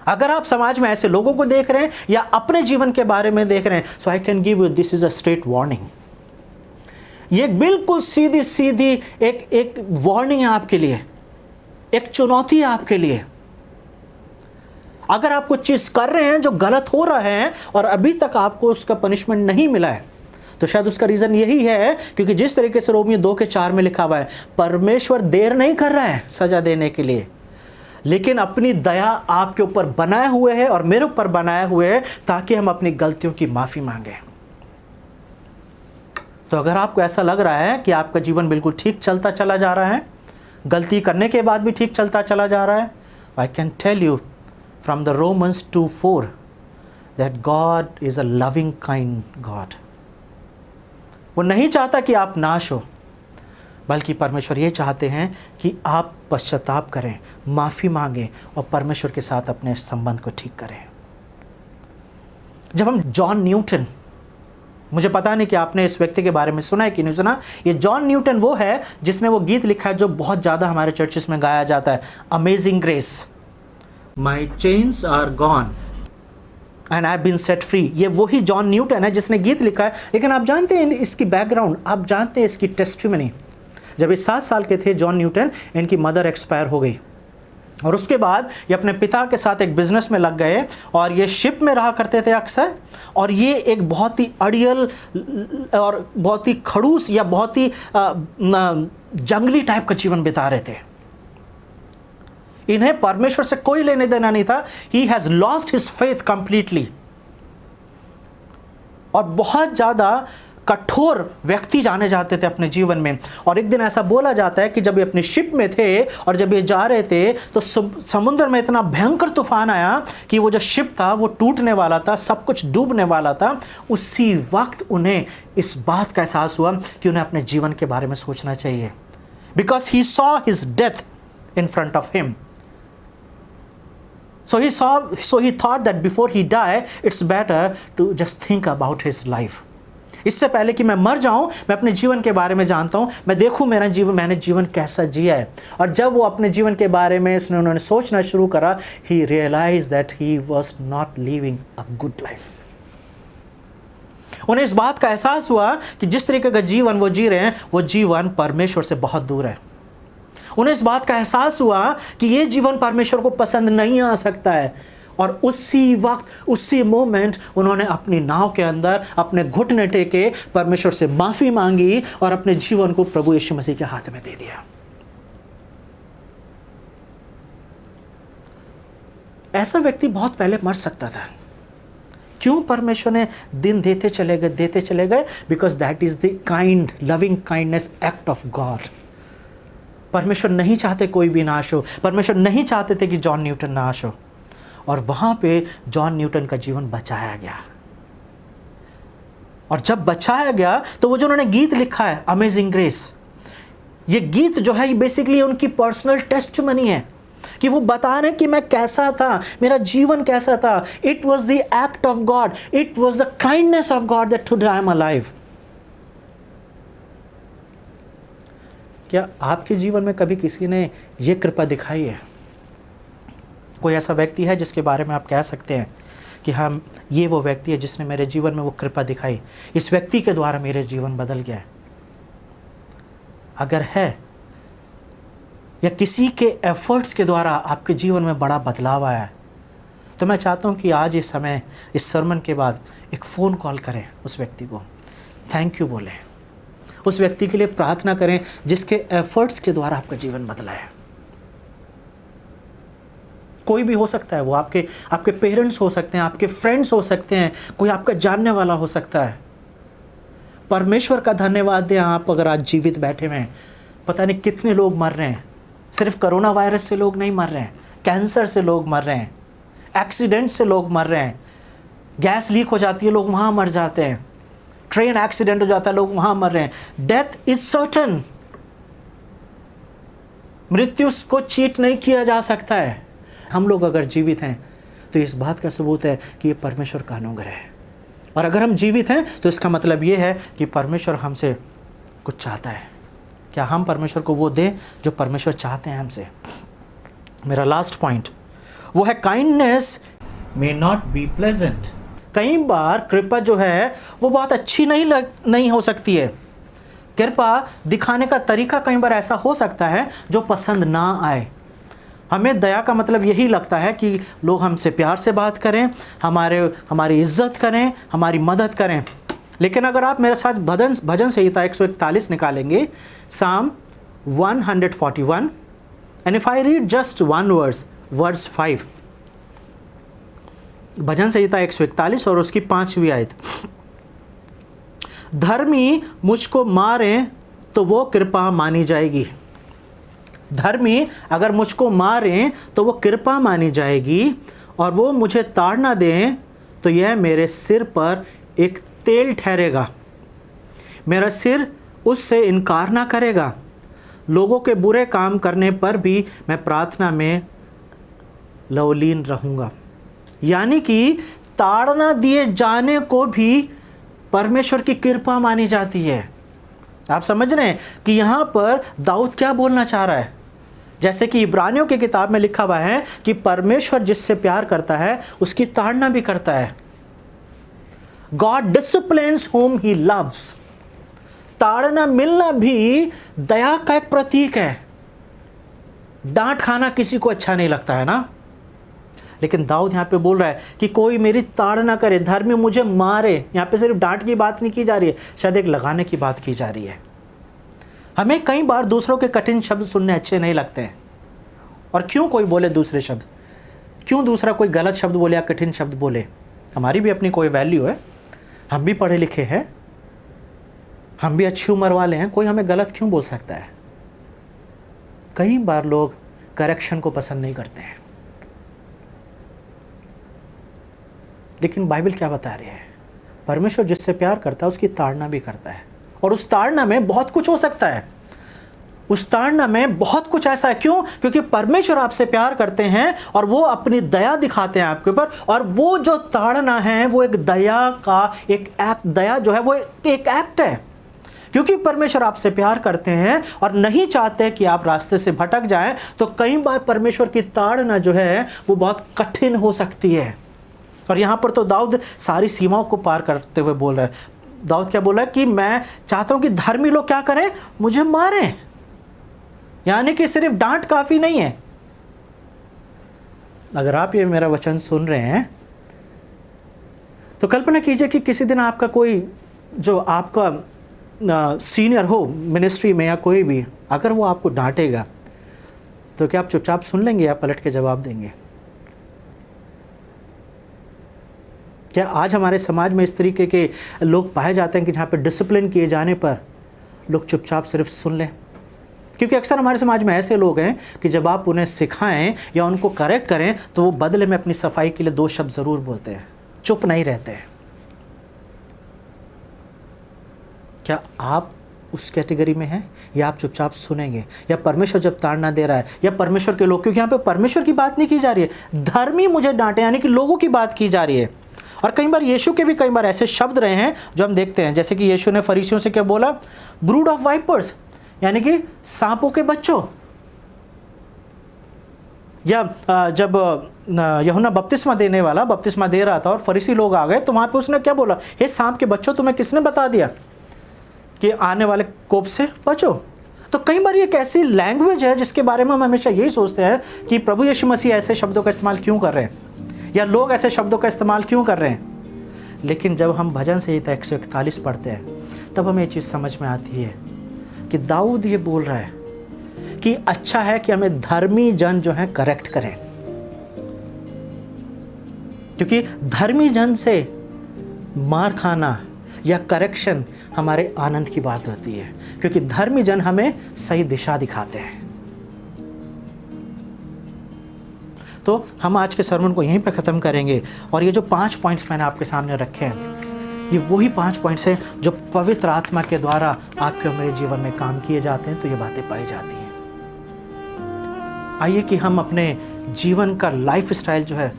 अगर आप समाज में ऐसे लोगों को देख रहे हैं या अपने जीवन के बारे में देख रहे हैं, so I can give you this is a straight warning. ये बिल्कुल सीधी सीधी एक वार्निंग है आपके लिए, एक चुनौती है आपके लिए। अगर आप कुछ चीज कर रहे हैं जो गलत हो रहा है और अभी तक आपको उसका पनिशमेंट नहीं मिला है, तो शायद उसका रीजन यही है क्योंकि जिस तरीके से रोमियो 2:4 में लिखा हुआ है, परमेश्वर देर नहीं कर रहा है सजा देने के लिए, लेकिन अपनी दया आपके ऊपर बनाए हुए है और मेरे ऊपर बनाए हुए है ताकि हम अपनी गलतियों की माफी मांगे। तो अगर आपको ऐसा लग रहा है कि आपका जीवन बिल्कुल ठीक चलता चला जा रहा है, गलती करने के बाद भी ठीक चलता चला जा रहा है, I can tell you from the Romans 2:4 that God is a loving kind God. वो नहीं चाहता कि आप नाश हो, बल्कि परमेश्वर ये चाहते हैं कि आप पश्चाताप करें, माफ़ी मांगें और परमेश्वर के साथ अपने संबंध को ठीक करें। जब हम जॉन न्यूटन, मुझे पता नहीं कि आपने इस व्यक्ति के बारे में सुना है कि नहीं सुना, ये जॉन न्यूटन वो है जिसने वो गीत लिखा है जो बहुत ज़्यादा हमारे चर्चेस में गाया जाता है, amazing grace, my chains are gone and I have been set free. ये वही जॉन न्यूटन है जिसने गीत लिखा है। लेकिन आप जानते हैं इसकी बैकग्राउंड, आप जानते हैं इसकी टेस्टिमनी। जब ये 7 साल के थे जॉन न्यूटन, इनकी मदर एक्सपायर हो गई और उसके बाद ये अपने पिता के साथ एक बिजनेस में लग गए और ये शिप में रहा करते थे अक्सर, और ये एक बहुत ही अड़ियल और बहुत ही खड़ूस या बहुत ही जंगली टाइप का जीवन बिता रहे थे। इन्हें परमेश्वर से कोई लेने देना नहीं था। He has lost his faith completely, और बहुत ज़्यादा कठोर व्यक्ति जाने जाते थे अपने जीवन में। और एक दिन ऐसा बोला जाता है कि जब ये अपनी शिप में थे और जब ये जा रहे थे तो समुद्र में इतना भयंकर तूफान आया कि वो जो शिप था वो टूटने वाला था, सब कुछ डूबने वाला था। उसी वक्त उन्हें इस बात का एहसास हुआ कि उन्हें अपने जीवन के बारे में सोचना चाहिए, because he saw his death in front of him. So he thought that before he die, it's better to just think about his life. इससे पहले कि मैं मर जाऊं, मैं अपने जीवन के बारे में जानता हूं, मैं देखूं मैंने जीवन कैसा जिया है। और जब वो अपने जीवन के बारे में उन्होंने सोचना शुरू करा, he realized that he was not living a good life. उन्हें इस बात का एहसास हुआ कि जिस तरीके का जीवन वो जी रहे हैं, वो जीवन परमेश्वर से बहुत दूर है। उन्हें इस बात का एहसास हुआ कि ये जीवन परमेश्वर को पसंद नहीं आ सकता है। और उसी वक्त, उसी मोमेंट उन्होंने अपनी नाव के अंदर अपने घुटने टेके, परमेश्वर से माफी मांगी और अपने जीवन को प्रभु यीशु मसीह के हाथ में दे दिया। ऐसा व्यक्ति बहुत पहले मर सकता था। क्यों परमेश्वर ने दिन देते चले गए? Because that is the kind loving kindness act of God. परमेश्वर नहीं चाहते कोई भी नाश हो। परमेश्वर नहीं चाहते थे कि जॉन न्यूटन नाश हो, और वहां पे जॉन न्यूटन का जीवन बचाया गया। और जब बचाया गया तो वो जो उन्होंने गीत लिखा है, अमेजिंग ग्रेस, ये गीत जो है, ये बेसिकली उनकी पर्सनल टेस्टिमनी है कि वो बता रहे हैं कि मैं कैसा था, मेरा जीवन कैसा था। It was the act of God, it was the kindness of God that today I am alive. क्या आपके जीवन में कभी किसी ने ये कृपा दिखाई है? कोई ऐसा व्यक्ति है जिसके बारे में आप कह सकते हैं कि हाँ, ये वो व्यक्ति है जिसने मेरे जीवन में वो कृपा दिखाई, इस व्यक्ति के द्वारा मेरे जीवन बदल गया है? अगर है, या किसी के एफर्ट्स के द्वारा आपके जीवन में बड़ा बदलाव आया है, तो मैं चाहता हूँ कि आज इस समय, इस सरमन के बाद एक फ़ोन कॉल करें उस व्यक्ति को, थैंक यू बोलें, उस व्यक्ति के लिए प्रार्थना करें जिसके एफर्ट्स के द्वारा आपका जीवन बदला है। कोई भी हो सकता है, वो आपके पेरेंट्स हो सकते हैं, आपके फ्रेंड्स हो सकते हैं, कोई आपका जानने वाला हो सकता है। परमेश्वर का धन्यवाद दें आप अगर आज जीवित बैठे हुए हैं। पता नहीं कितने लोग मर रहे हैं, सिर्फ कोरोना वायरस से लोग नहीं मर रहे हैं, कैंसर से लोग मर रहे हैं, एक्सीडेंट से लोग मर रहे हैं, गैस लीक हो जाती है, लोग वहाँ मर जाते हैं, ट्रेन एक्सीडेंट हो जाता है, लोग वहाँ मर रहे हैं। डेथ इज सर्टन, मृत्यु को चीट नहीं किया जा सकता है। हम लोग अगर जीवित हैं तो इस बात का सबूत है कि ये परमेश्वर का अनुग्रह है। और अगर हम जीवित हैं तो इसका मतलब ये है कि परमेश्वर हमसे कुछ चाहता है। क्या हम परमेश्वर को वो दें जो परमेश्वर चाहते हैं हमसे? मेरा लास्ट पॉइंट वो है kindness may not be pleasant. कई बार कृपा जो है वो बहुत अच्छी नहीं हो सकती है। कृपा दिखाने का तरीका कई बार ऐसा हो सकता है जो पसंद ना आए। हमें दया का मतलब यही लगता है कि लोग हमसे प्यार से बात करें, हमारी इज्जत करें, हमारी मदद करें। लेकिन अगर आप मेरे साथ भजन संहिता 141 निकालेंगे, Psalm 141, and if I read just one verse 5, भजन संहिता 141 और उसकी 5वीं आयत, धर्मी मुझको मारे तो वो कृपा मानी जाएगी। धर्मी अगर मुझको मारें तो वो कृपा मानी जाएगी, और वो मुझे ताड़ना दें तो यह मेरे सिर पर एक तेल ठहरेगा। मेरा सिर उससे इनकार ना करेगा। लोगों के बुरे काम करने पर भी मैं प्रार्थना में लवलीन रहूँगा। यानी कि ताड़ना दिए जाने को भी परमेश्वर की कृपा मानी जाती है। आप समझ रहे हैं कि यहाँ पर दाऊद क्या बोलना चाह रहा है? जैसे कि इब्रानियों की किताब में लिखा हुआ है कि परमेश्वर जिससे प्यार करता है उसकी ताड़ना भी करता है। God disciplines whom he loves। ताड़ना मिलना भी दया का एक प्रतीक है। डांट खाना किसी को अच्छा नहीं लगता है ना, लेकिन दाऊद यहाँ पे बोल रहा है कि कोई मेरी ताड़ना करे, धर्मी मुझे मारे। यहाँ पे सिर्फ डांट की बात नहीं की जा रही है, शायद एक लगाने की बात की जा रही है। हमें कई बार दूसरों के कठिन शब्द सुनने अच्छे नहीं लगते हैं। और क्यों कोई बोले दूसरे शब्द, क्यों दूसरा कोई गलत शब्द बोले या कठिन शब्द बोले? हमारी भी अपनी कोई वैल्यू है, हम भी पढ़े लिखे हैं, हम भी अच्छी उम्र वाले हैं, कोई हमें गलत क्यों बोल सकता है? कई बार लोग करेक्शन को पसंद नहीं करते हैं, लेकिन बाइबल क्या बता रही है? परमेश्वर जिससे प्यार करता है उसकी ताड़ना भी करता है, और उस ताड़ना में बहुत कुछ हो सकता है। उस ताड़ना में बहुत कुछ ऐसा है। क्यों? क्योंकि परमेश्वर आपसे प्यार करते हैं और वो अपनी दया दिखाते हैं आपके ऊपर। और वो जो ताड़ना है वो एक दया का एक एक्ट, दया जो है वो एक एक्ट है। क्योंकि परमेश्वर आपसे प्यार करते हैं और नहीं चाहते कि आप रास्ते से भटक जाएं, तो कई बार परमेश्वर की ताड़ना जो है वो बहुत कठिन हो सकती है। और यहाँ पर तो दाऊद सारी सीमाओं को पार करते हुए बोल रहा है। दाऊद क्या बोला कि मैं चाहता हूं कि धर्मी लोग क्या करें, मुझे मारें। यानी कि सिर्फ डांट काफी नहीं है। अगर आप ये मेरा वचन सुन रहे हैं तो कल्पना कीजिए कि किसी दिन आपका कोई जो आपका सीनियर हो मिनिस्ट्री में या कोई भी, अगर वो आपको डांटेगा तो क्या आप चुपचाप सुन लेंगे या पलट के जवाब देंगे? क्या आज हमारे समाज में इस तरीके के लोग पाए जाते हैं कि जहाँ पे डिसिप्लिन किए जाने पर लोग चुपचाप सिर्फ सुन लें? क्योंकि अक्सर हमारे समाज में ऐसे लोग हैं कि जब आप उन्हें सिखाएं या उनको करेक्ट करें तो वो बदले में अपनी सफाई के लिए 2 शब्द ज़रूर बोलते हैं, चुप नहीं रहते हैं। क्या आप उस कैटेगरी में हैं या आप चुपचाप सुनेंगे? या परमेश्वर जब ताड़ना दे रहा है या परमेश्वर के लोग, क्योंकि यहाँ पे परमेश्वर की बात नहीं की जा रही है, धर्मी मुझे डांटे यानी कि लोगों की बात की जा रही है। और कई बार यीशु के भी कई बार ऐसे शब्द रहे हैं जो हम देखते हैं, जैसे कि यीशु ने फरीसियों से क्या बोला, ब्रूड ऑफ वाइपर्स, यानी कि सांपों के बच्चों। या जब यूहन्ना बपतिस्मा देने वाला बपतिस्मा दे रहा था और फरीसी लोग आ गए तो वहां पे उसने क्या बोला, हे सांप के बच्चों, तुम्हें किसने बता दिया कि आने वाले कोप से बचो? तो कई बार ये एक ऐसी लैंग्वेज है जिसके बारे में हम हमेशा यही सोचते हैं कि प्रभु यीशु मसीह ऐसे शब्दों का इस्तेमाल क्यों कर रहे हैं या लोग ऐसे शब्दों का इस्तेमाल क्यों कर रहे हैं। लेकिन जब हम भजन संहिता 141 पढ़ते हैं तब हमें ये चीज़ समझ में आती है कि दाऊद ये बोल रहा है कि अच्छा है कि हमें धर्मी जन जो है करेक्ट करें, क्योंकि धर्मी जन से मार खाना या करेक्शन हमारे आनंद की बात होती है, क्योंकि धर्मी जन हमें सही दिशा दिखाते हैं। तो हम आज के सर्मन को यहीं पे ख़त्म करेंगे। और ये जो 5 पॉइंट्स मैंने आपके सामने रखे हैं, ये वही 5 पॉइंट्स हैं जो पवित्र आत्मा के द्वारा आपके और मेरे जीवन में काम किए जाते हैं, तो ये बातें पाई जाती हैं। आइए कि हम अपने जीवन का लाइफ स्टाइल जो है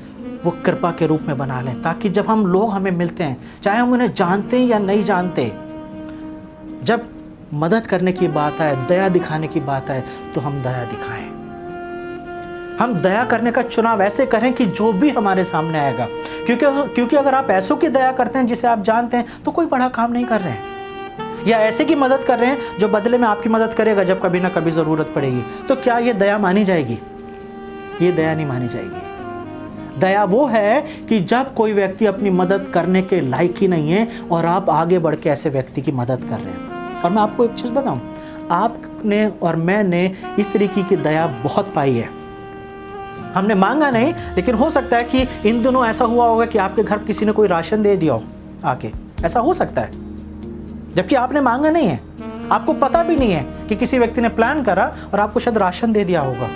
वो कृपा के रूप में बना लें, ताकि जब हम लोग हमें मिलते हैं, चाहे हम उन्हें जानते हैं या नहीं जानते, जब मदद करने की बात आए, दया दिखाने की बात आए, तो हम दया दिखाएं। हम दया करने का चुनाव ऐसे करें कि जो भी हमारे सामने आएगा, क्योंकि अगर आप ऐसों की दया करते हैं जिसे आप जानते हैं तो कोई बड़ा काम नहीं कर रहे हैं, या ऐसे की मदद कर रहे हैं जो बदले में आपकी मदद करेगा जब कभी ना कभी ज़रूरत पड़ेगी, तो क्या ये दया मानी जाएगी? ये दया नहीं मानी जाएगी। दया वो है कि जब कोई व्यक्ति अपनी मदद करने के लायक ही नहीं है और आप आगे बढ़ के ऐसे व्यक्ति की मदद कर रहे हैं। और मैं आपको एक चीज़ बताऊं, आपने और मैंने इस तरीके की दया बहुत पाई है। हमने मांगा नहीं, लेकिन हो सकता है कि इन दिनों ऐसा हुआ होगा कि आपके घर किसी ने कोई राशन दे दिया हो आके, ऐसा हो सकता है, जबकि आपने मांगा नहीं है, आपको पता भी नहीं है कि किसी व्यक्ति ने प्लान करा और आपको शायद राशन दे दिया होगा।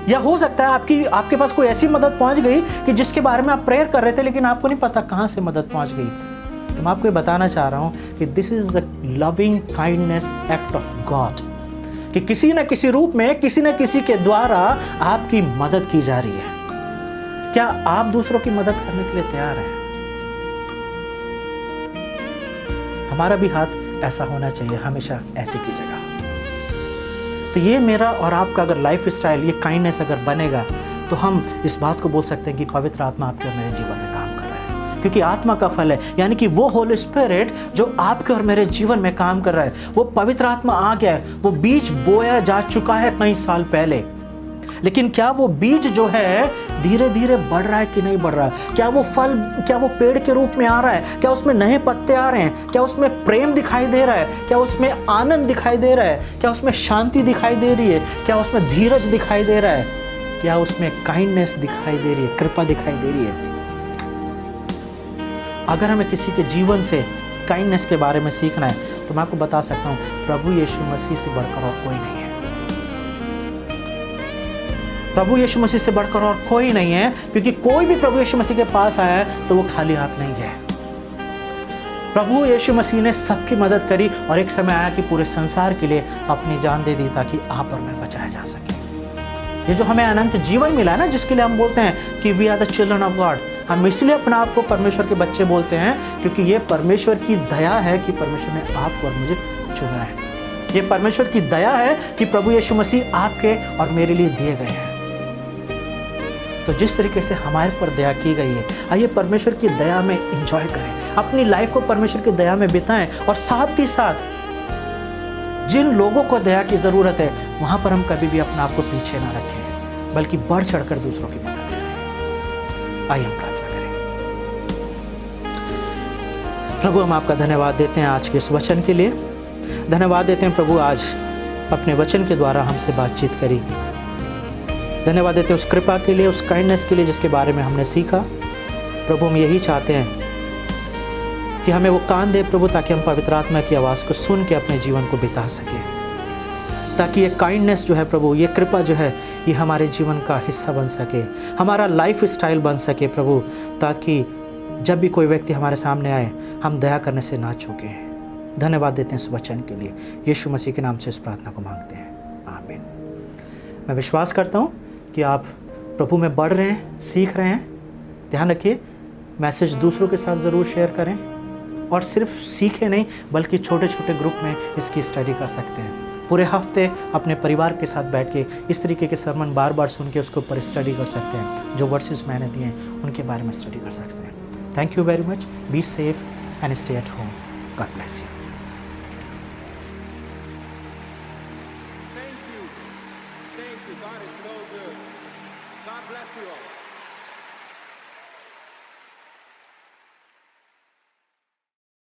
या हो सकता है आपके पास कोई ऐसी मदद पहुंच गई कि जिसके बारे में आप प्रेयर कर रहे थे लेकिन आपको नहीं पता कहां से मदद पहुंच गई। तो मैं आपको ये बताना चाह रहा हूं कि this is the loving kindness act of God, कि किसी न किसी रूप में किसी न किसी के द्वारा आपकी मदद की जा रही है। क्या आप दूसरों की मदद करने के लिए तैयार हैं? हमारा भी हाथ ऐसा होना चाहिए, हमेशा ऐसे की जगह। तो ये मेरा और आपका अगर लाइफ स्टाइल, ये काइंडनेस अगर बनेगा, तो हम इस बात को बोल सकते हैं कि पवित्र आत्मा आपके और मेरे जीवन में काम कर रहा है। क्योंकि आत्मा का फल है, यानी कि वो होली स्पिरिट जो आपके और मेरे जीवन में काम कर रहा है, वो पवित्र आत्मा आ गया है। वो बीज बोया जा चुका है कई साल पहले, लेकिन क्या वो बीज जो है धीरे धीरे बढ़ रहा है कि नहीं बढ़ रहा है? क्या वो फल, क्या वो पेड़ के रूप में आ रहा है? क्या उसमें नए पत्ते आ रहे हैं? क्या उसमें प्रेम दिखाई दे रहा है? क्या उसमें आनंद दिखाई दे रहा है? क्या उसमें शांति दिखाई दे रही है? क्या उसमें धीरज दिखाई दे रहा है? क्या उसमें काइंडनेस दिखाई दे रही है, कृपा दिखाई दे रही है? अगर हमें किसी के जीवन से काइंडनेस के बारे में सीखना है तो मैं आपको बता सकता हूँ, प्रभु यीशु मसीह से बढ़कर और कोई नहीं है। प्रभु यीशु मसीह से बढ़कर और कोई नहीं है, क्योंकि कोई भी प्रभु यीशु मसीह के पास आया है तो वो खाली हाथ नहीं गया। प्रभु यीशु मसीह ने सबकी मदद करी और एक समय आया कि पूरे संसार के लिए अपनी जान दे दी ताकि आप और मैं बचाया जा सके। ये जो हमें अनंत जीवन मिला है ना, जिसके लिए हम बोलते हैं कि we are the children of God, हम इसलिए अपने आप को परमेश्वर के बच्चे बोलते हैं क्योंकि ये परमेश्वर की दया है कि परमेश्वर ने आपको और मुझे चुना है। ये परमेश्वर की दया है कि प्रभु यीशु मसीह आपके और मेरे लिए दिए गए हैं। तो जिस तरीके से हमारे पर दया की गई है, आइए परमेश्वर की दया में एंजॉय करें, अपनी लाइफ को परमेश्वर की दया में बिताएं और साथ ही साथ जिन लोगों को दया की जरूरत है वहां पर हम कभी भी अपने आप को पीछे ना रखें, बल्कि बढ़ चढ़कर दूसरों की मदद करें। आइए हम प्रार्थना करें। प्रभु, हम आपका धन्यवाद देते हैं आज के इस वचन के लिए। धन्यवाद देते हैं प्रभु, आज अपने वचन के द्वारा हमसे बातचीत करी। धन्यवाद देते हैं उस कृपा के लिए, उस काइंडनेस के लिए जिसके बारे में हमने सीखा। प्रभु, हम यही चाहते हैं कि हमें वो कान दे प्रभु, ताकि हम पवित्र आत्मा की आवाज़ को सुन के अपने जीवन को बिता सकें, ताकि ये काइंडनेस जो है प्रभु, ये कृपा जो है, ये हमारे जीवन का हिस्सा बन सके, हमारा लाइफ स्टाइल बन सके प्रभु, ताकि जब भी कोई व्यक्ति हमारे सामने आए हम दया करने से ना चूकें। धन्यवाद देते हैं इस वचन के लिए। यीशु मसीह के नाम से इस प्रार्थना को मांगते हैं, आमीन। मैं विश्वास करता हूँ कि आप प्रभु में बढ़ रहे हैं, सीख रहे हैं। ध्यान रखिए, मैसेज दूसरों के साथ ज़रूर शेयर करें और सिर्फ सीखे नहीं बल्कि छोटे छोटे ग्रुप में इसकी स्टडी कर सकते हैं। पूरे हफ्ते अपने परिवार के साथ बैठ के इस तरीके के सरमन बार बार सुन के उसके ऊपर स्टडी कर सकते हैं। जो वर्सेस मैंने दिए हैं उनके बारे में स्टडी कर सकते हैं। Thank you very much. Be safe and stay at home. God bless you. Thank you. God is so good. God bless you all.